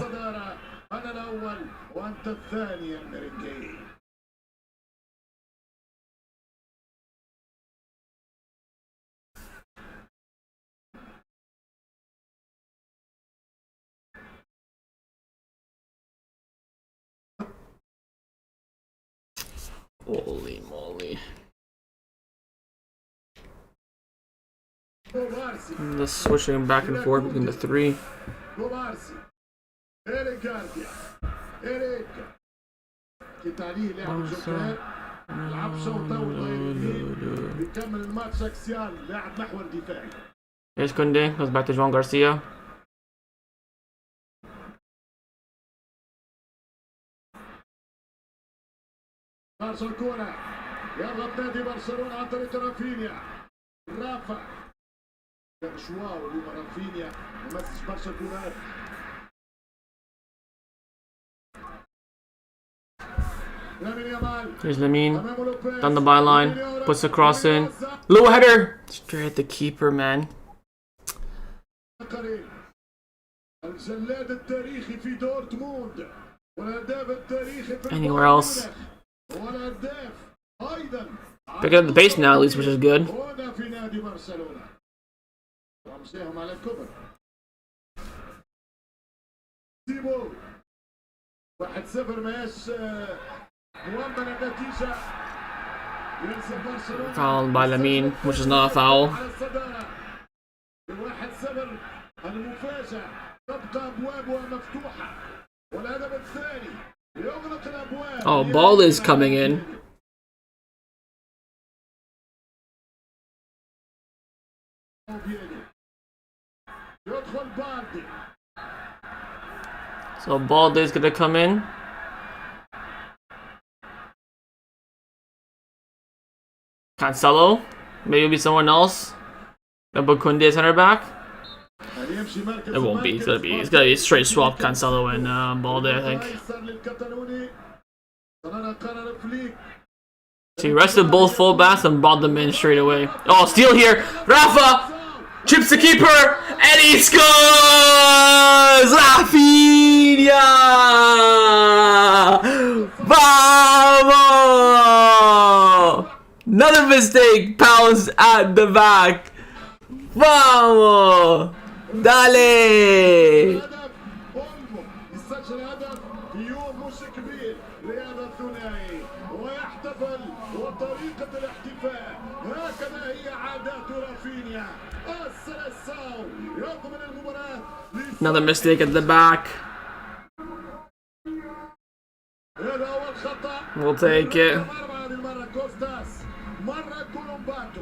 Holy moly. Just switching back and forth between the three. Here's Kunde, goes back to João Garcia. الكرة يضغط نادي برشلونة عن طريق رافينيا. رافا شواو اليوم رافينيا ما مسش برشا كورات. Here's Lamine down the byline, puts the cross in. Little header straight at the keeper, man. الجلاد التاريخي في دورتموند والهداف التاريخي في Anywhere else? والهداف أيضا Picking up the pace now, at least, which is good. هنا في نادي برشلونة ومشيهم على الكبر. سيبو 1-0 ماهيش مؤمن النتيجة. ينزل برشلونة Fouled by Lamine, which is not a foul. على الصدارة. 1-0 المفاجأة تبقى أبوابها مفتوحة والهدف الثاني يغلق الأبواب. Oh, ball is coming in. يدخل باردي. So ball is gonna come in. Cancelo, maybe it'll be someone else. Gonna put Kunde center back. It won't be. It's gonna be a straight swap, Cancelo and Balde, I think. So he rested both fullbacks and brought them in straight away. Oh, steal here! Rafa chips the keeper and he scores! Rafinha! Vamos! Another mistake pounced at the back. Vamos! Dale! في يوم مش كبير لهذا الثنائي ويحتفل وطريقة الاحتفال هكذا هي عادات رافينيا. السلساو يضمن المباراة. Another mistake at the back. هذا أول خطأ. We'll take it. هذه المرة كوستاس مرة كولومباتو.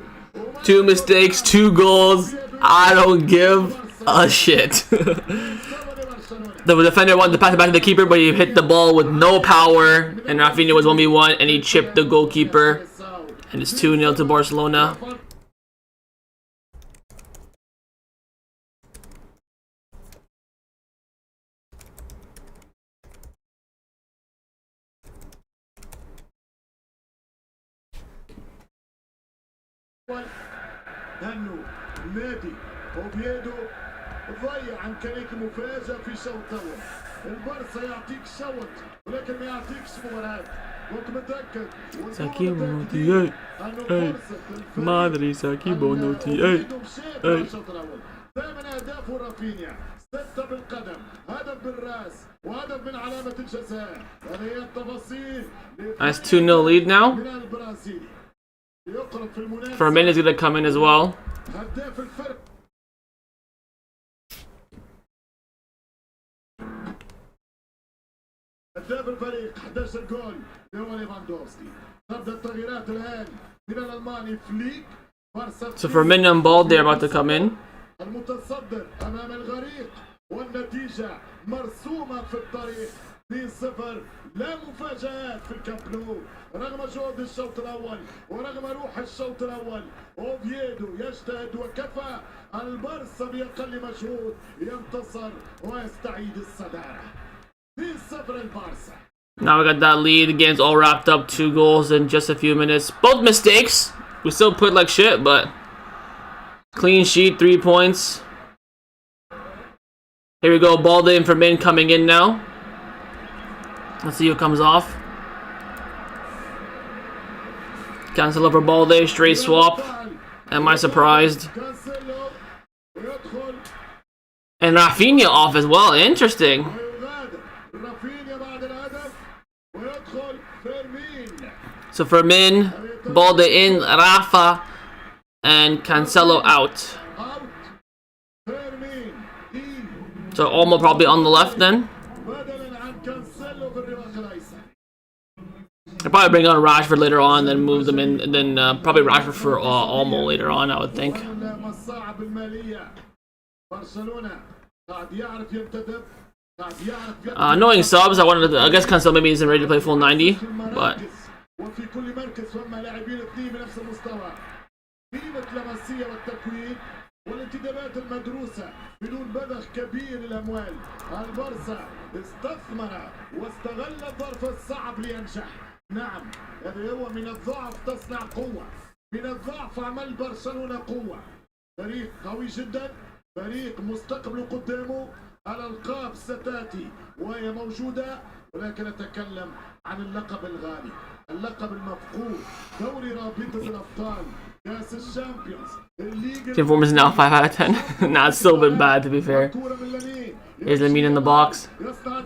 2 mistakes, 2 goals. I don't give a shit. The defender wanted to pass it back to the keeper, but he hit the ball with no power. And Rafinha was 1v1, and he chipped the goalkeeper. And it's 2-0 to Barcelona. هنو نادي أوفيدو ضيع إمكانية المفاجأة في شوط أول. البارسا يعطيك شوط ولكن ما يعطيكش مباراة. كنت متأكد ساكيبو نوتي اي ما ادري ساكيبو نوتي اي الشوط الأول. 8 أهداف رافينيا، 6 بالقدم، هدف بالراس وهدف من علامة الجزاء. هذه هي التفاصيل. That's 2-0 lead now. من البرازيلي يقرب في المنافسة. Firmino is gonna come in as well. هداف الفرق. هداف الفريق 11 جول هو ليفاندوفسكي. تبدأ التغييرات الآن من الألماني فليك. So Firmino and Balde are about to come in. المتصدر أمام الغريق والنتيجة مرسومة في الطريق. 2-0. لا مفاجآت في الكامب نو رغم جهد الشوط الأول ورغم روح الشوط الأول. أوفيدو يجتهد وكفى. البارسا بأقل مجهود ينتصر ويستعيد الصدارة. 2-0 البارسا. Now we got that lead. The game's all wrapped up. 2 goals in just a few minutes. Both mistakes. We still put like shit, but clean sheet, 3 points. Here we go. Balde and Firmino coming in now. Let's see who comes off. Cancel over Balde, straight swap. Am I surprised? And Rafinha off as well. Interesting. So Firmin, Balde in, Rafa, and Cancelo out. So Olmo probably on the left then. I'll probably bring on Rashford later on, then move them in, and then probably Rashford for Olmo later on, I would think. Knowing subs, I guess Cancelo maybe isn't ready to play full 90, but وفي كل مركز ثم لاعبين اثنين بنفس المستوى. قيمة لمسية والتكوين والانتدابات المدروسة بدون بذخ كبير للأموال. البارسا استثمر واستغل الظرف الصعب لينجح. نعم هذا هو من الضعف تصنع قوة. من الضعف عمل برشلونة قوة. فريق قوي جدا. فريق مستقبله قدامه. الألقاب ستأتي وهي موجودة ولكن أتكلم عن اللقب الغالي. اللقب المفقود. دوري رابطة الأبطال. كأس الشامبيونز. الليغا. Performance is now 5 out of 10. Nah, it's still a bit bad to be fair. Here's Lamine in the box.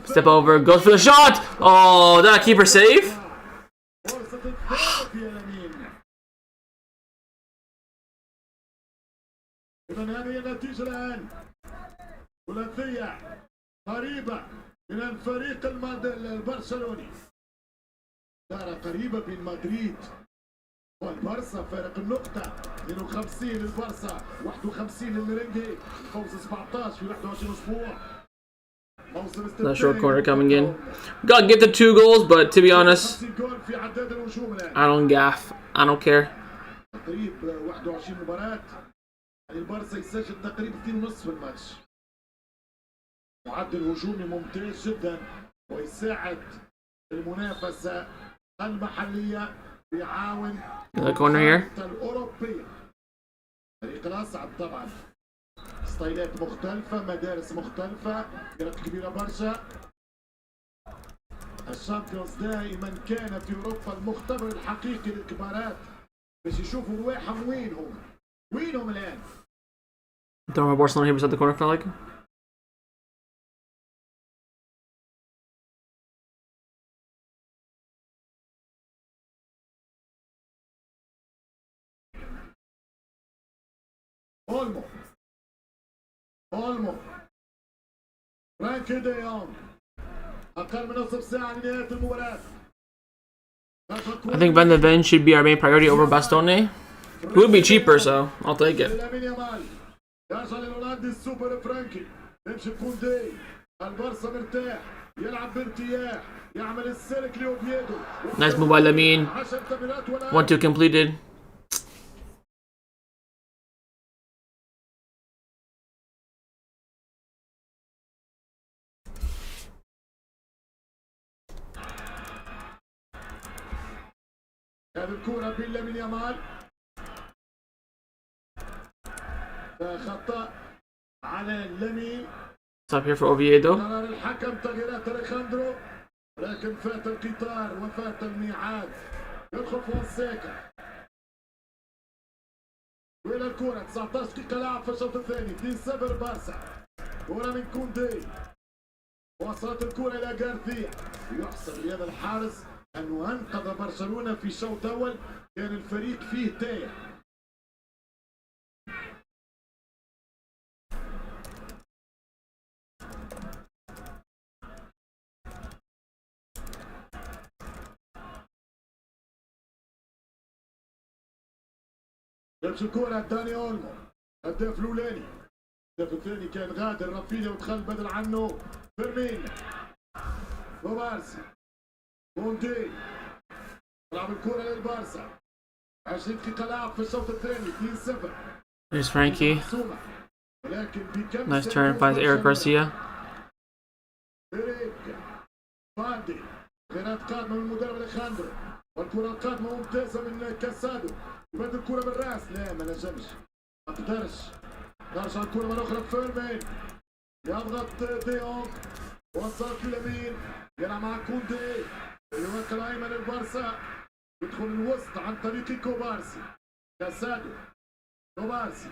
Step over, goes for the shot! Oh, did I keep her safe? إذن هذه النتيجة الآن. ثلاثية قريبة من الفريق البرشلوني. دارة قريبة بين مدريد والبارسا. فارق النقطة 52 للبارسا 51 للميرينجي. الفوز 17 في 21 أسبوع. That short corner coming in. Gotta get the 2 goals, but to be honest, I don't gaff. I don't care. تقريب 21 مباراة. يعني البارسا يسجل تقريبا 2.5 في الماتش. معدل هجومي ممتاز جدا ويساعد المنافسة المحلية. بيعاون الأوروبية. فريق الأصعب طبعا. ستايلات مختلفة، مدارس مختلفة، فرق كبيرة برشا. الشامبيونز دائما كان في أوروبا المختبر الحقيقي للكبارات باش يشوفوا رواحهم وينهم الآن. Throwing my Barcelona here beside the corner flag. اولمو فرانكي دي يونغ اقل من نصف ساعه لنهايه المباراه. I think Van de Ven should be our main priority over Bastoni. It would be cheaper, so I'll take it. يرجع للهولندي السوبر فرانكي يمشي كوندي البارسا مرتاح يلعب بارتياح يعمل السلك لاوفيدو. Nice move by Lamine. 1-2 completed. هذه الكرة بين لامين يامال خطأ على لامين. Stop here for Oviedo. قرار الحكم تغييرات اليخاندرو لكن فات القطار وفات الميعاد. يدخل فونسيكا وإلى الكرة 19 دقيقة لعب في الشوط الثاني 2-0 بارسا. كرة من كوندي وصلت الكرة إلى غارثيا يحسب لهذا الحارس أنه أنقذ برشلونة في شوط أول كان الفريق فيه تايه. يمشي الكرة داني اولمو الهداف الأولاني. الهداف الثاني كان غادر رافينيا ودخل بدل عنه فيرمين وبارسي موندي يلعب الكرة للبارسا 20 دقيقة لعب في الشوط الثاني 2-0. Here's Frankie. Nice turn, finds Eric Garcia. باندي خيارات قادمة من المدرب اليخاندرو والكرة القادمة ممتازة من كاسادو يبدل الكرة بالراس لا ما نجمش ما قدرش. ترجع الكرة مرة أخرى فيرمين يضغط دي يونغ وصلت لليمين يلعب مع كوندي الوجه الأيمن البارسا يدخل الوسط عن طريق كوبارسي كاسادو كوبارسي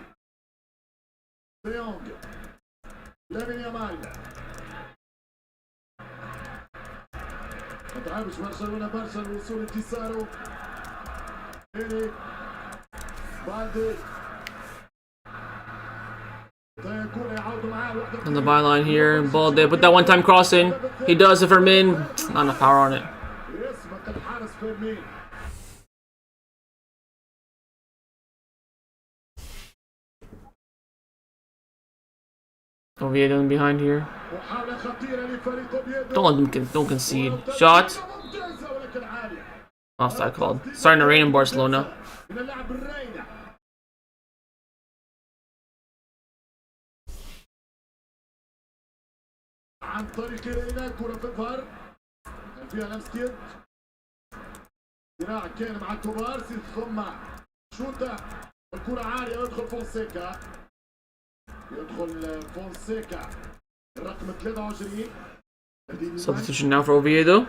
دي يونغ لامين يامال. ما تعبش برشلونة برشا الوصول انتصاره. هيني بالدي On the byline here, ball there. Put that one-time cross in. He does it for Min. Not enough power on it. Oviedo in behind here. Don't concede. Shot. Offside called. Starting to rain in Barcelona. عن طريق رينا كرة في الظهر فيها لمس يد صراع كان مع كوبارسي ثم شوطة الكرة عالية ويدخل فونسيكا الرقم 23. Substitution now for Oviedo.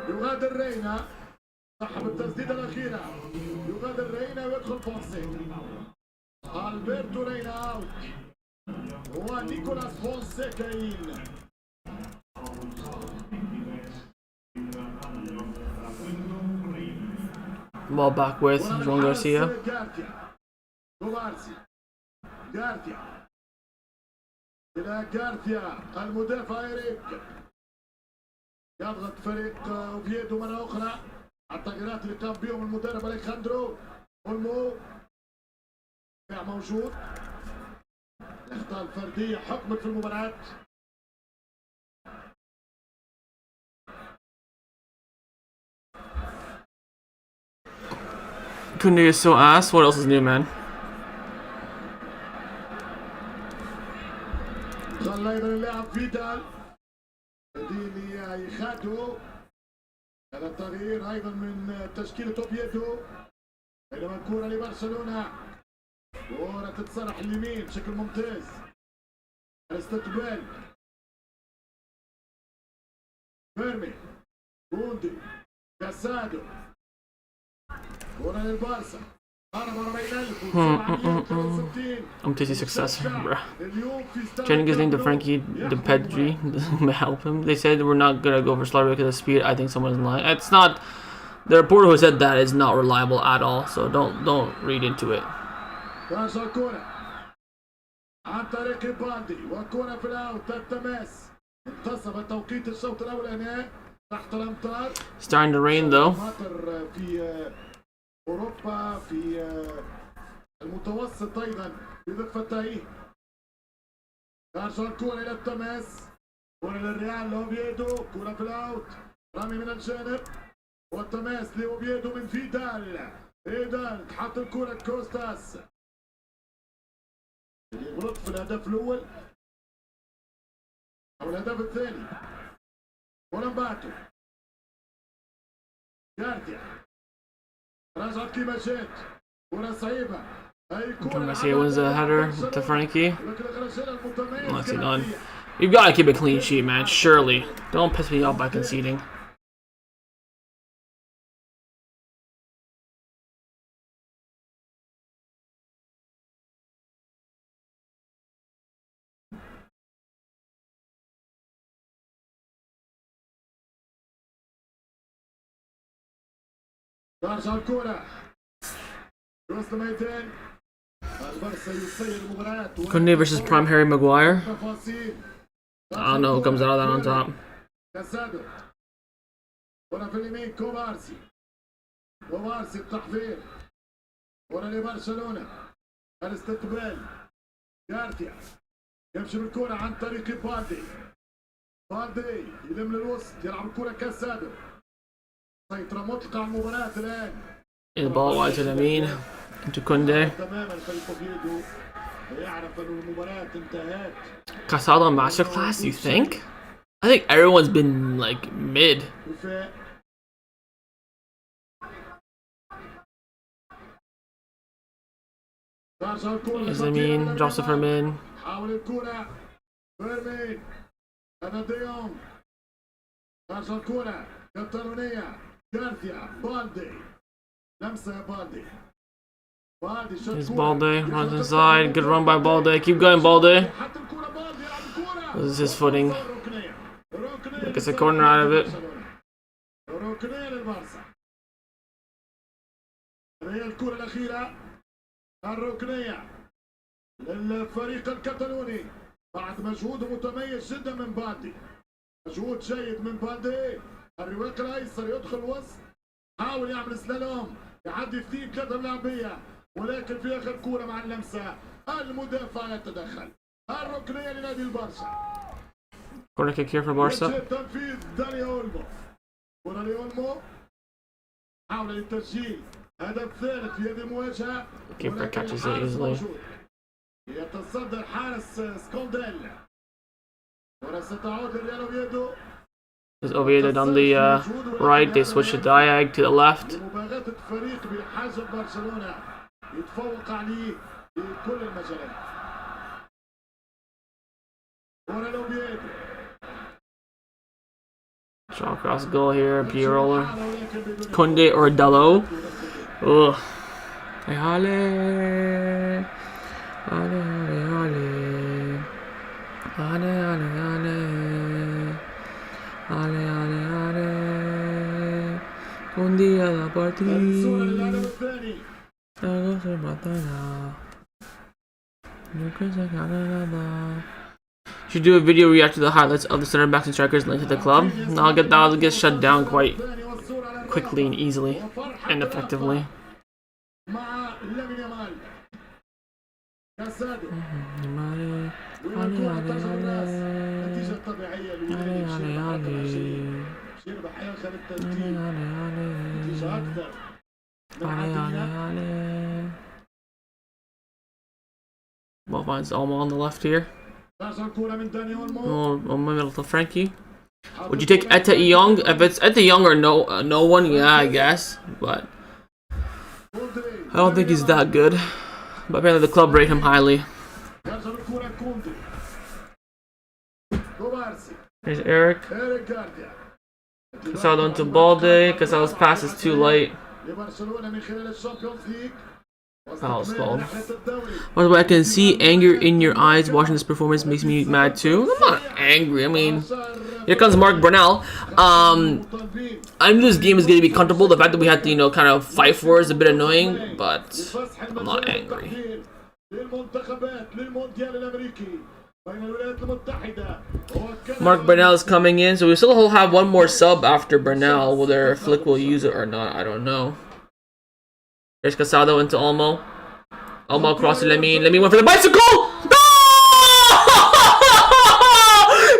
يغادر رينا صاحب التسديدة الأخيرة يغادر رينا ويدخل فونسيكا. ألبرتو رينا أوت ونيكولاس فونسيكا إن. Ball back with João Garcia. غارثيا إلى غارثيا المدافع إيريك يضغط فريق أوفيدو مرة أخرى التغييرات اللي قام بهم المدرب اليخاندرو اولمو موجود. الأخطاء الفردية حكمت في المباراة. Kunde is so ass. What else is new, man? خلى أيضا اللاعب فيدال ديني يخاتو. هذا التغيير أيضا من تشكيلة أوفيدو بينما الكرة لبرشلونة. كرة تتصرح اليمين بشكل ممتاز. الاستقبال فيرمي كوندي كاسادو كرة للبارسا. I'm tasting success, bro. Changing his name to Frankie De Pedri doesn't help him. They said we're not gonna go for Slarvik because of speed. I think someone's lying. It's not The reporter who said that is not reliable at all, so don't read into it. ترجع الكرة عن طريق بالدي والكرة في الاوت التماس انتصب توقيت الشوط الاولاني تحت الامطار. Starting to rain though. مطر في اوروبا في المتوسط ايضا في ضفتيه. ترجع الكرة الى التماس، كرة للريال لأوفيدو، كرة في الاوت، رمي من الجانب والتماس لأوفيدو من فيدال. فيدال تحط الكرة كوستاس اللي يغلط في الهدف الاول او الهدف الثاني. ولمباتو جارديا رجعت كيما جات، كرة صعيبة. Garcia wins the header to Frankie. Nicely done. You've got to keep a clean sheet, man. Surely. Don't piss me off by conceding. ترجع الكرة وسط الميدان. البارسا يسير المباراة. Kunde versus Prime Harry Maguire. تفاصيل. I don't know who comes out of that on top. كاسادو. كرة في اليمين كوبارسي. كوبارسي التحضير. كرة لبرشلونة. الاستقبال. جارتيا. يمشي بالكرة عن طريق بالدي. بالدي يلم للوسط، يلعب الكرة كاسادو. سيطرة مطلقة على المباراة الآن. The ball wide to Lamine. Into Kunde. تماما فريق اوفيدو يعرف أن المباراة انتهت. Casado masterclass, you think? I think everyone's been like mid. وفاء. ترجع الكرة Is Lamine drops it for Min. حاول الكرة فيرمين. هذا ديونغ. ترجع الكرة كاتالونيا. جارثيا بالدي. لمسة يا بالدي. بالدي شاط Here's كرة. Balde, runs inside. Good run by Balde. Keep going, Balde. حط الكرة بالدي يلعب الكرة. This is his footing. ركنية. Gets a corner out of it. ركنية للبارسا. هي الكرة الأخيرة. الركنية للفريق الكتالوني بعد مجهود متميز جدا من بالدي. مجهود جيد من بالدي. الرواق الأيسر يدخل الوسط، حاول يعمل سلالوم يعدي اثنين ثلاثة ملاعبية، ولكن في آخر كورة مع اللمسة المدافع يتدخل. الركنية لنادي البرشا. Corner kick here for Barca. تنفيذ داني أولمو. كرة لأولمو حاول للتسجيل هدف ثالث في هذه المواجهة. Keeper catches it easily. يتصدى الحارس سكونديل. كرة ستعود لريال أوفيدو. There's Oviedo on the right. They switch the diag to the left. لمباغتة فريق بحاجة برشلونة يتفوق عليه في كل المجالات. كرة لأوفيدو. Draw across goal here. P roller. Kunde or Dallo. Ugh. Hey, Ale. Ale, ale, ale. Ale, ale, ale. Ale, ale, ale. Un día da por ti. Algo se matará. Nunca se gana nada. Should do a video react to the highlights of the center backs and strikers linked to the club. That'll get shut down quite quickly and easily and effectively. Well, mine's Alma on the left here. Middle to Frankie. Would you take Etta Young? If it's Etta Young or no one, yeah, I guess. But I don't think he's that good. But apparently the club rate him highly. Here's Eric. Casado into Balde. Casado's pass is too light. Foul called. By the way, I can see anger in your eyes watching this performance makes me mad too. I'm not angry. I mean, Here comes Mark Brunel. I knew this game was going to be comfortable. The fact that we had to, you know, kind of fight for it is a bit annoying, but I'm not angry. Mark Brunel is coming in, so we still have one more sub after Brunel. Whether Flick will use it or not, I don't know. There's Casado into Olmo. Olmo across to Lemine. Lemine went for the bicycle! No!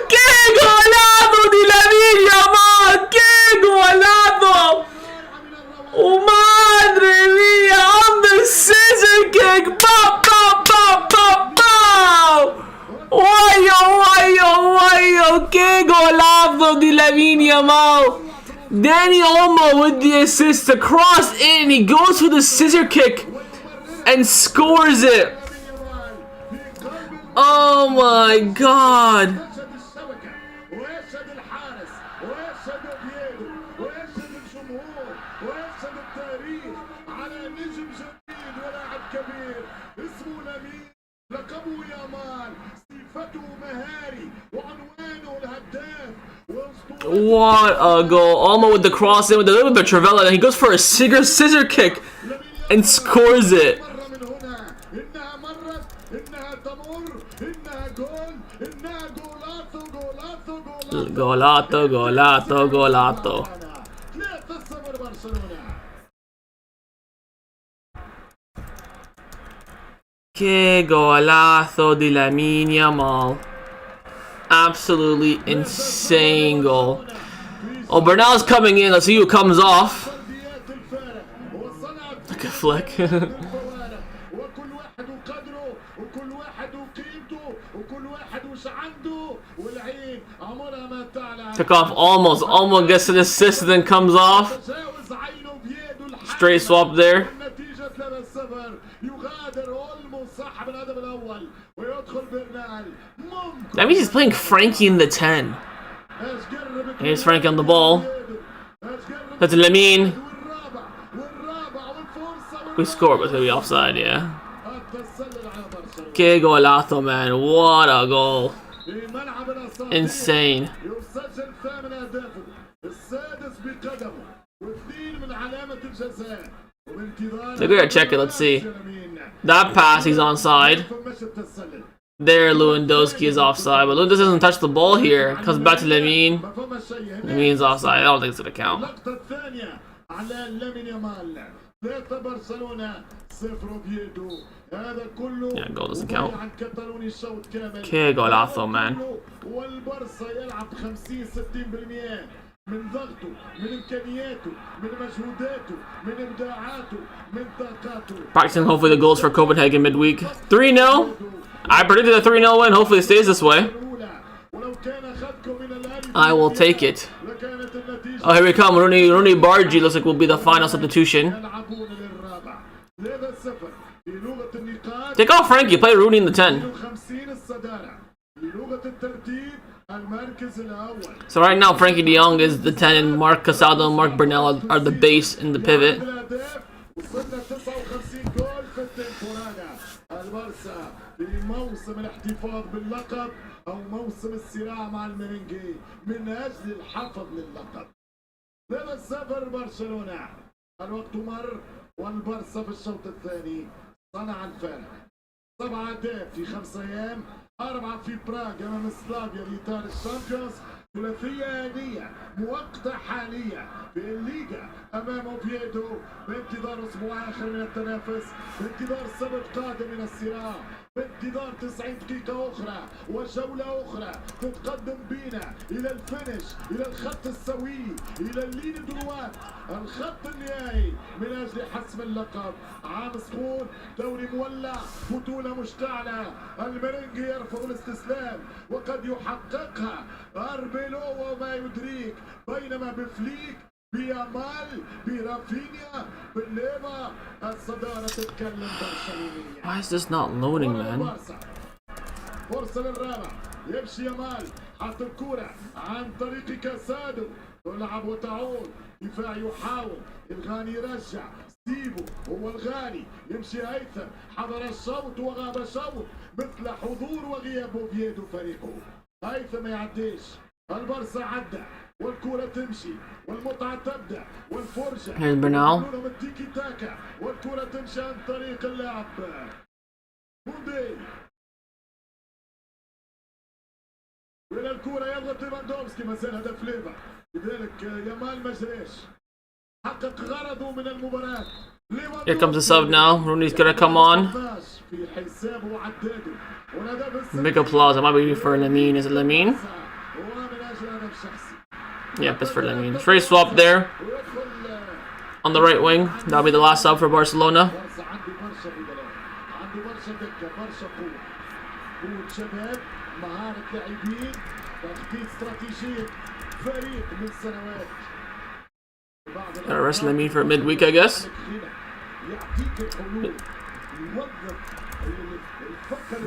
¡Qué golazo de Lemine Yamal! ¡Qué golazo! ¡Oh, madre mía! On the scissor kick! Pow, pow, pow, pow, pow! ¡Guayo! ¡Qué golazo de Lemine Yamal! Dani Olmo with the assist to cross in. He goes for the scissor kick and scores it. Oh my god. What a goal. Olmo with the cross in with a little bit of Trivella, and he goes for a scissor kick and scores it. Golato. Que golazo de Lamine Yamal. Absolutely insane goal. Oh, Bernal's coming in. Let's see who comes off. Like a flick. Took off almost gets an assist and then comes off. Straight swap there. That means he's playing Frankie in the 10. Here's Frankie on the ball. That's Lamine. We score, but it's gonna be offside, yeah. Que golazo, man. What a goal. Insane. So go ahead, check it. Let's see. That pass, he's onside. There, Lewandowski is offside, but Lewandowski doesn't touch the ball here. Comes back to Lamine. Lamine's offside. I don't think it's gonna count. Yeah, goal doesn't count. Que golazo, man. من ضغطه من امكانياته من مجهوداته من ابداعاته من طاقاته. Practicing hopefully the goals for Copenhagen midweek. 3-0. I predicted a 3-0 win. Hopefully it stays this way. I will take it. Oh, here we come. Rooney Bargi looks like will be the final substitution. Take off Frankie. Play Rooney in the 10. So right now Frankie de Jong is the 10 and Mark Casado and Mark Brunel are the base in the pivot. الوقت مر والبارسا في الشوط الثاني صنع الفارق 7 أهداف في 5 أيام 4 في براغ أمام سلافيا لإيطاليا الشامبيونز ثلاثية هادية مؤقتة حالية في الليغا أمام أوفيدو بانتظار أسبوع آخر من التنافس بانتظار سبب قادم من الصراع بانتظار 90 دقيقة أخرى وجولة أخرى تتقدم بينا إلى الفينش إلى الخط السوي إلى اللين دروات الخط النهائي من أجل حسم اللقب عام سخون دوري مولع بطولة مشتعلة المرنجي يرفض الاستسلام وقد يحققها أربيلو وما يدريك بينما بفليك بيامال برافينيا بالليفا الصدارة تتكلم برشلونية. Why is this not loading, man? فرصة للرابع يمشي يامال حط الكرة عن طريق كاسادو تلعب وتعود دفاع يحاول الغاني يرجع ستيفو هو الغاني يمشي هيثم حضر الشوط وغاب شوط مثل حضور وغياب اوفيدو فريقه هيثم ما يعديش البارسا عدى والكرة تمشي والمتعة تبدأ والفرجة. Here's Bernal. التيكي تاكا والكرة تمشي عن طريق اللاعب موندي. وإلى الكرة يضغط ليفاندوفسكي، ما زال هدف ليفا، لذلك يامال ما جريش، حقق غرضه من المباراة. Here comes the sub now. Rooney's gonna come on. في حسابه وعداده والهدف Big applause. That might be for Lamine. Is it Lamine? ومن أجل هدف شخصي. Yep, it's for Lamine. Free swap there on the right wing. That'll be the last sub for Barcelona. عنده برشا بدلاء، عنده برشا دكة، برشا قوة، قوة شباب، مهارة لاعبين، تخطيط استراتيجية فريق من سنوات. Gotta rest Lamine for midweek, I guess. يعطيك الحلول، يوظف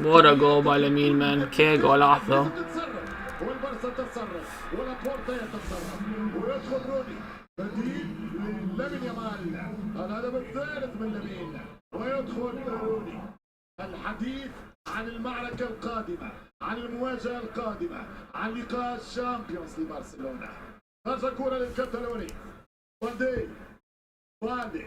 What a goal by Lamine, man. Que golazo. والبرصة تتصرف ولابورتا يتصرف ويدخل روني بديل لامين يامال. الهدف الثالث من لامين ويدخل روني. الحديث عن المعركة القادمة، عن المواجهة القادمة، عن لقاء الشامبيونز لبرشلونة. خرج كرة للكتالوني. بالدي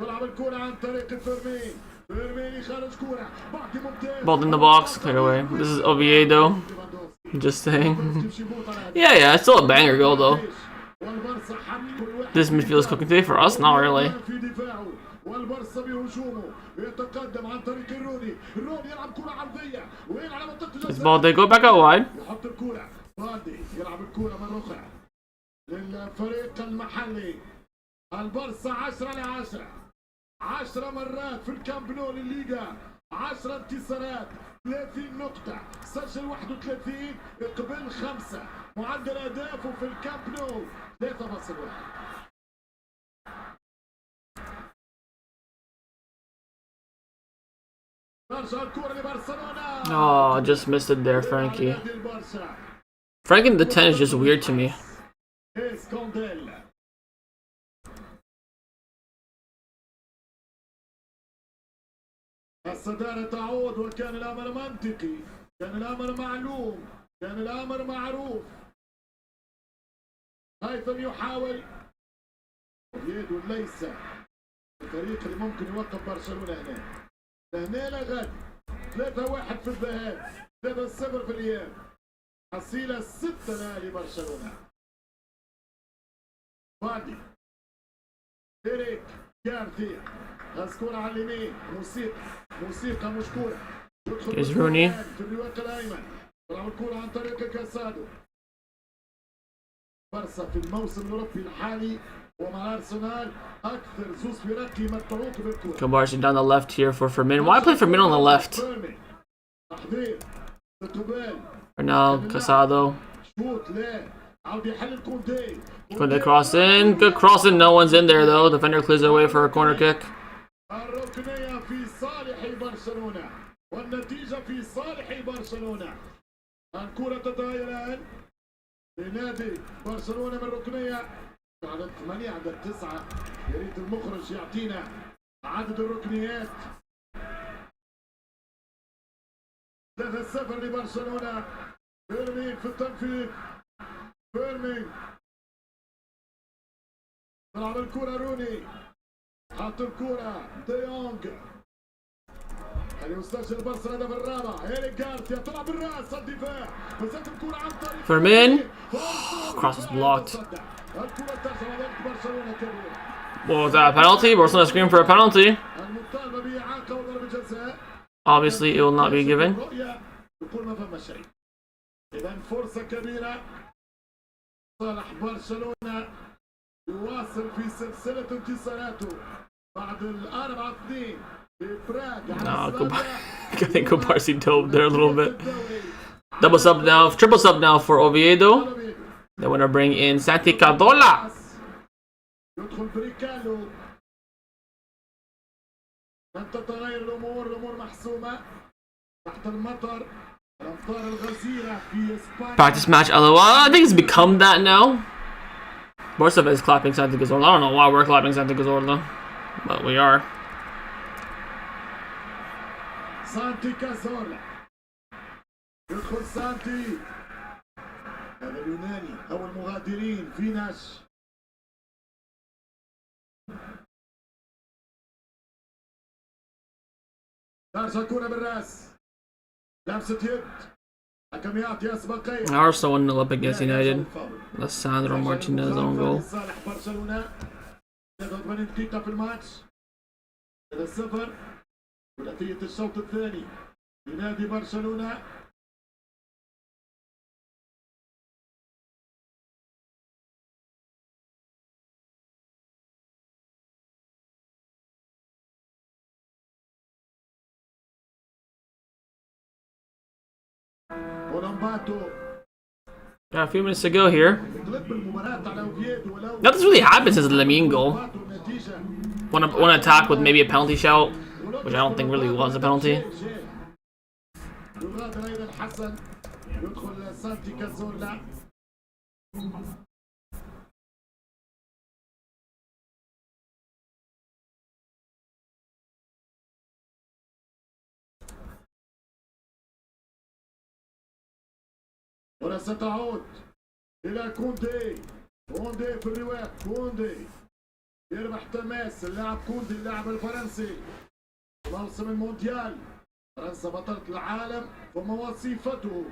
تلعب الكرة عن طريق فيرمين. فيرمين يخرج كرة بعد ممتاز. Ball in the box, clear away. This is Oviedo. Just saying. yeah, it's still a banger goal though. This midfield is cooking today for us, not really. والبرصة بهجومه يتقدم عن طريق روني. روني يلعب كرة عرضية وين على منطقة الجزاء. This ball, they go back out wide. يحط الكرة. بالدي يلعب الكرة مرة أخرى للفريق المحلي. البرصة 10-10. 10 مرات في الكامب نو للليغا، 10 انتصارات، 30 نقطة، سجل 31 قبل 5، معدل أهدافه في الكامب نو 3.1. ترجع الكرة لبرشلونة. Oh, just missed it there, Frankie. Frankie in the 10 is just weird to me. الصدارة تعود وكان الأمر منطقي، كان الأمر معلوم، كان الأمر معروف. هيثم يحاول. أوفيدو ليس الفريق اللي ممكن يوقف برشلونة هنا. هنا لغد 3-1 في الذهاب، 3-0 في الإياب. حصيلة 6 لبرشلونة. فادي إريك جارثيا الكرة على اليمين. موسيقى مشكورة. Here's Rooney. في الرواق الأيمن تلعب الكرة عن طريق كاسادو. برصة في الموسم الأوروبي الحالي ومع أرسنال أكثر زوز فرق يمتعوك بالكرة. Kabarsi down the left here for Firmino. Why play Firmino on the left? تحضير ستوبال. Bernal, Casado. شوط لا عاود يحل كوندي. Could cross in? Good crossing. No one's in there though. Defender clears it away for a corner kick. الركنية في صالح برشلونة والنتيجة في صالح برشلونة. الكرة تتغير الآن لنادي برشلونة من ركنية. عدد 8 عدد 9. يا ريت المخرج يعطينا عدد الركنيات. 3-0 لبرشلونة. فيرمين في التنفيذ. فيرمين تلعب الكرة روني. حط الكرة ديونغ. يستسجل برشا الهدف الرابع. إيريك جارثيا تلعب بالراس الدفاع. مسكت الكرة عن طريق Firmin. Cross is blocked. الكرة ترجع لضغط برشلونة كبير. What was that? A penalty? Barcelona screamed for a penalty. المطالبة بإعاقة وضربة جزاء. Obviously, it will not be given. يقول ما فما شيء. إذا فرصة كبيرة. صالح برشلونة يواصل في سلسلة انتصاراته بعد 4-2 في براغ. I think Kabarsi dove there a little bit. Double sub now, triple sub now for Oviedo. They want to bring in Santi Cazorla. يدخل بريكالو. لن تتغير الأمور محسومة تحت المطر. الأمطار الغزيرة في إسبانيا. Practice match, LOL. I think it's become that now. Most of it is clapping Santi Cazorla. I don't know why we're clapping Santi Cazorla, but we are. سانتي كازورلا. يدخل سانتي. هذا اليوناني أو المغادرين فيناش. ترجع الكرة بالراس، لمسة يد، حكم يعطي أسبقية. Arsenal 1-0 up against United. Lissandro Martinez own goal. صالح برشلونة 83 دقيقة في الماتش. 0-0 ثلاثية الشوط الثاني لنادي برشلونة. Got a few minutes to go here. غلب المباراة على أوفيدو ولو Nothing's really happened since the Lamine goal. One attack with maybe a penalty shout, which I don't think really was a penalty. يغادر أيضا حسن، يدخل سانتي كازولا. وستعود إلى كوندي. كوندي في الرواق، كوندي يربح تماس. اللاعب كوندي اللاعب الفرنسي موسم المونديال، فرنسا بطلة العالم ومواصفته،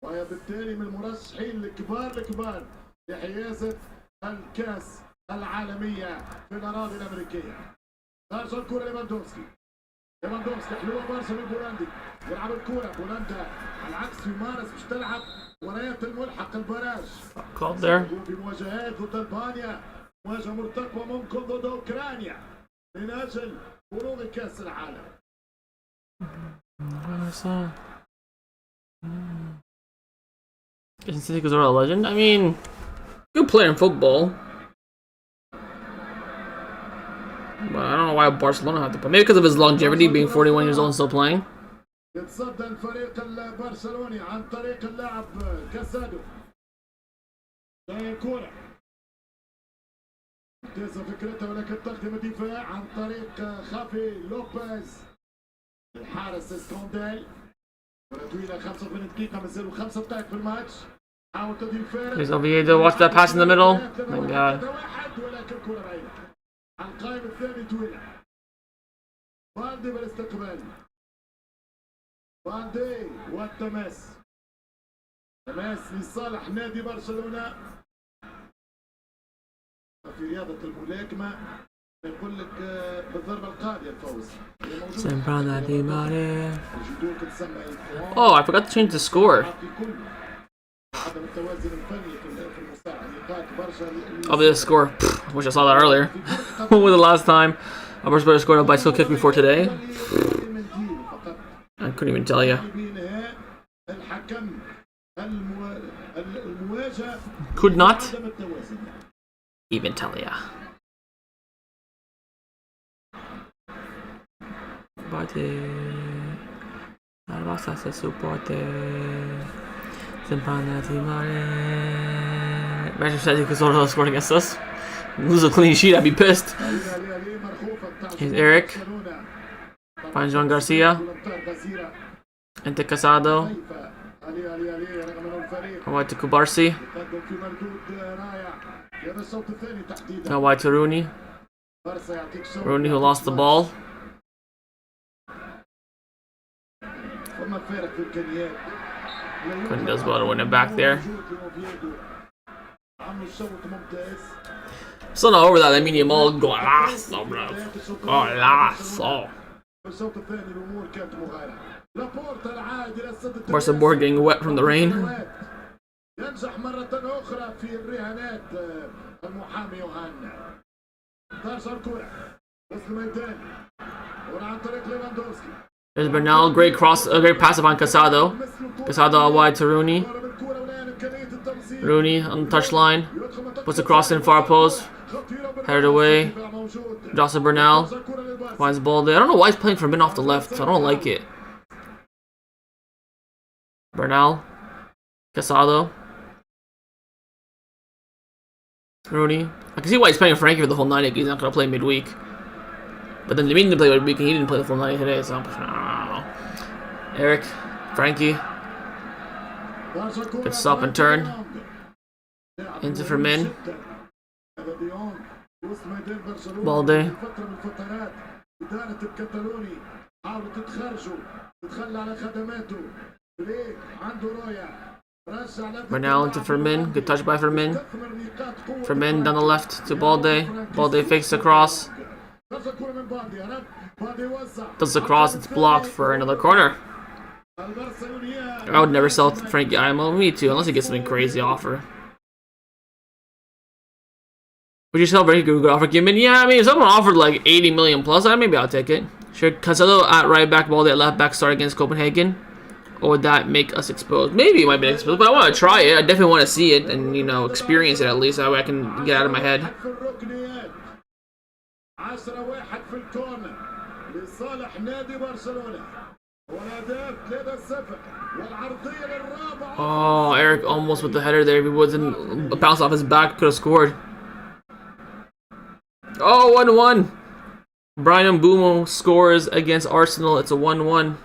وهي بالتالي من المرشحين الكبار لحيازة الكأس العالمية في الأراضي الأمريكية. ترجع الكرة ليفاندوفسكي. ليفاندوفسكي حلوة برشا من بولندي، يلعب الكرة. بولندا على العكس يمارس مش تلعب مباريات الملحق البراج. Called there. في مواجهات ضد ألبانيا، مواجهة مرتقبة ممكن ضد أوكرانيا من أجل بلوغ كأس العالم. Isn't City a legend? I mean, good player in football. But I don't know why Barcelona had to play. Maybe because of his longevity, being 41 years old and still playing. يتصدى الفريق البرشلوني عن طريق اللاعب كاسادو. كورة ممتازة فكرتها، ولكن تقدم الدفاع عن طريق خافي لوبيز. الحارس اسكونديل. كرة طويلة 85 دقيقة، مازالوا 5 دقائق في الماتش. حاول تضيف فارق. Here's Oviedo. Watch that pass in the middle. Thank God. ولكن كرة بعيدة. على القائم الثاني طويلة. بالدي بالاستقبال. بالدي والتماس. تماس لصالح نادي برشلونة. في رياضة الملاكمة يقول لك بالضربة القاضية الفوز. Oh, I forgot to change the score. Oh, the score. I wish I saw that earlier. When was the last time a Barca player scored a bicycle kick before today? I couldn't even tell you. Could not even tell ya. Imagine if Cedric Cazorla scored against us. Lose a clean sheet, I'd be pissed. Here's Eric. Finds Juan Garcia. Into Casado. Wide to Kubarsi. Now wide to Rooney. Rooney who lost the ball. Couldn't does well to win it back there. Still not over that. I mean, all golazo, bro. Golazo. Barca board getting wet from the rain. ينجح مرة أخرى في الرهانات المحامي يوهانا. ترجع الكرة وسط الميدان وعن طريق ليفاندوفسكي. There's Bernal, great cross, great pass upon Casado. Casado all wide to Rooney. Rooney on the touchline, puts the cross in far post, headed away. Joseph Bernal finds the ball there. I don't know why he's playing from in off the left. I don't like it. Bernal, Casado, Rooney. I can see why he's playing Frankie for the whole 90. He's not gonna play midweek. But then Lamine didn't play midweek, and he didn't play the full 90 today. So I don't know. Eric, Frankie. Good stop and turn. Into Fermin. Balde. Bernal into Fermin. Good touch by Fermin. Fermin down the left to Balde. Balde fakes the cross. Does the cross. It's blocked for another corner. I would never sell Frankie Imo. Me too, unless he gets something crazy offer. Would you sell very good offer, Gibbon? Yeah, I mean, if someone offered like 80 million plus, maybe I'll take it. Sure, Cancelo at right back, Balde at left back, start against Copenhagen. Or would that make us exposed? Maybe it might be exposed, but I want to try it. I definitely want to see it and, you know, experience it at least. That way I can get out of my head. Oh, Eric almost with the header there. If he wasn't bounce off his back, could have scored. Oh, 1-1. Brian Mbeumo scores against Arsenal. It's a 1-1.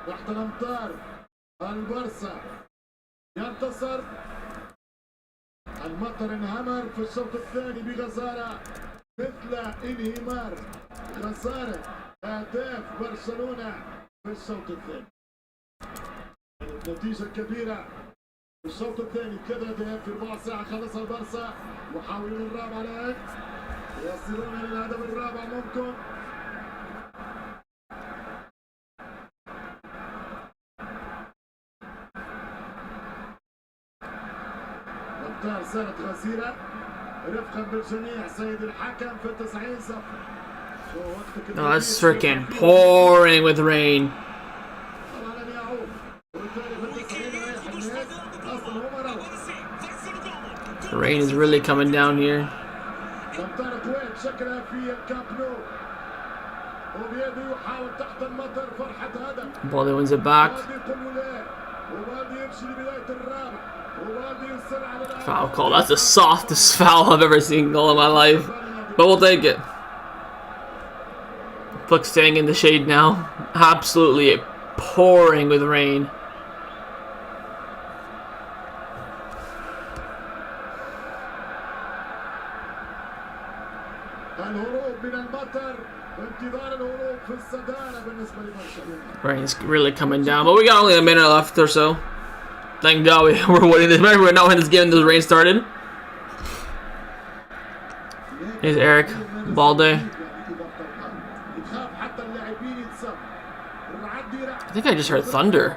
تحت الأمطار البارسا ينتصر. المطر انهمر في الشوط الثاني بغزارة مثل انهمار خسارة أهداف برشلونة في الشوط الثاني. النتيجة الكبيرة في الشوط الثاني 3 أهداف في ربع ساعة خلص البارسا. محاولون الرابع الآن يصلون للهدف الرابع ممكن. صارت غزيرة رفقا بالجميع سيد الحكم في 90 صفر. Oh, it's freaking pouring with rain. The rain is really coming down here. Balde wins it back. Foul call. That's the softest foul I've ever seen all in my life. But we'll take it. Puck staying in the shade now. Absolutely pouring with rain. Rain's really coming down, but we got only a minute left or so. Thank God we're winning this. Remember, we're not winning this game until the rain started. Here's Eric. Balde. I think I just heard thunder.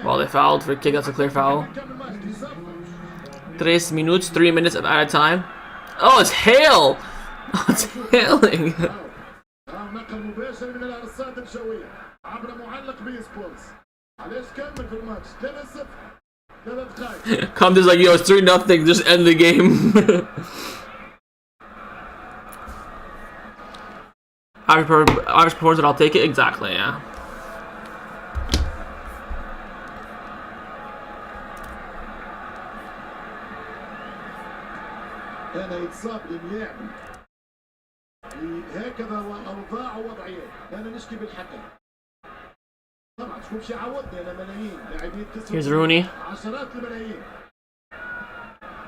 Balde fouled for a kick. That's a clear foul. 3 minutes, 3 minutes at a time. Oh, it's hail! Oh, it's hailing. Come just like, yo, it's 3-0, just end the game. Average performance, I'll take it. Exactly, yeah. كان يتصاب للعب هكذا واوضاع وضعيه. انا نشكي بالحكم طبعا شوف شي عودنا انا ملايين لاعبين Here's Rooney. عشرات الملايين.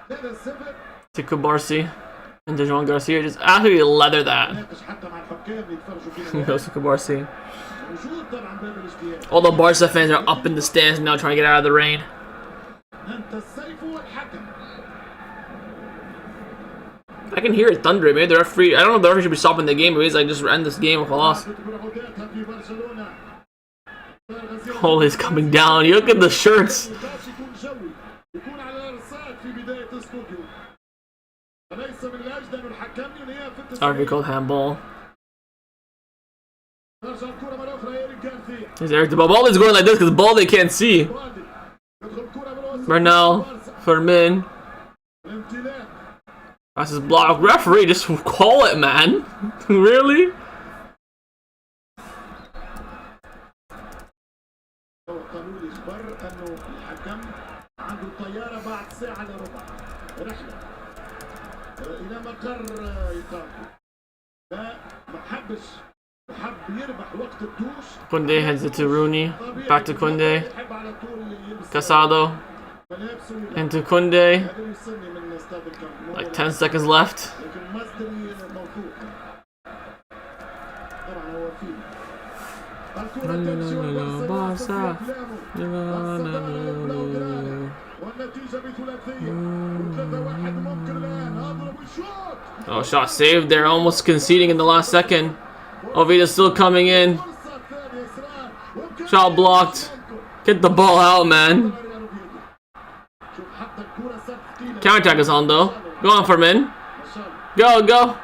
3-0 to Kubarsi and Dejuan Garcia just absolutely leather that. Goes to Kubarsi. All the Barca fans are up in the stands now trying to get out of the rain. I can hear it thundering. Maybe the referee. I don't know if the referee should be stopping the game, but he's like, just end this game with a loss. Holy, it's coming down. You look at the shirts. Sorry, called handball. There's Eric. Balde's going like this because Balde can't see. Bernal, Fermin. That's his block. Referee, just call it, man. Really? Kunde heads it to Rooney. Back to Kunde. Casado. Into Kunde. Like 10 seconds left. Barca. Oh, shot saved. They're almost conceding in the last second. Oviedo still coming in. Shot blocked. Get the ball out, man. Counter-attack is on, though. Go on, Fermin. Go, go.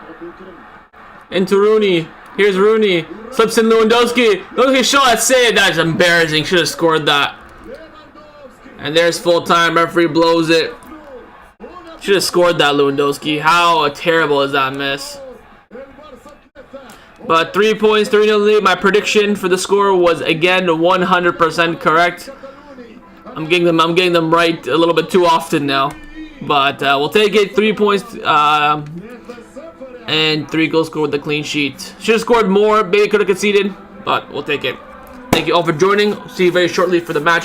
Into Rooney. Here's Rooney. Slips in Lewandowski. Lewandowski shot. Saved. That's embarrassing. Should have scored that. And there's full time. Referee blows it. Should have scored that, Lewandowski. How terrible is that miss? But 3 points, 3-0 lead. My prediction for the score was again 100% correct. I'm getting them right a little bit too often now. But we'll take it. 3 points and 3 goals scored with the clean sheet. Should have scored more. Maybe could have conceded, but we'll take it. Thank you all for joining. See you very shortly for the match.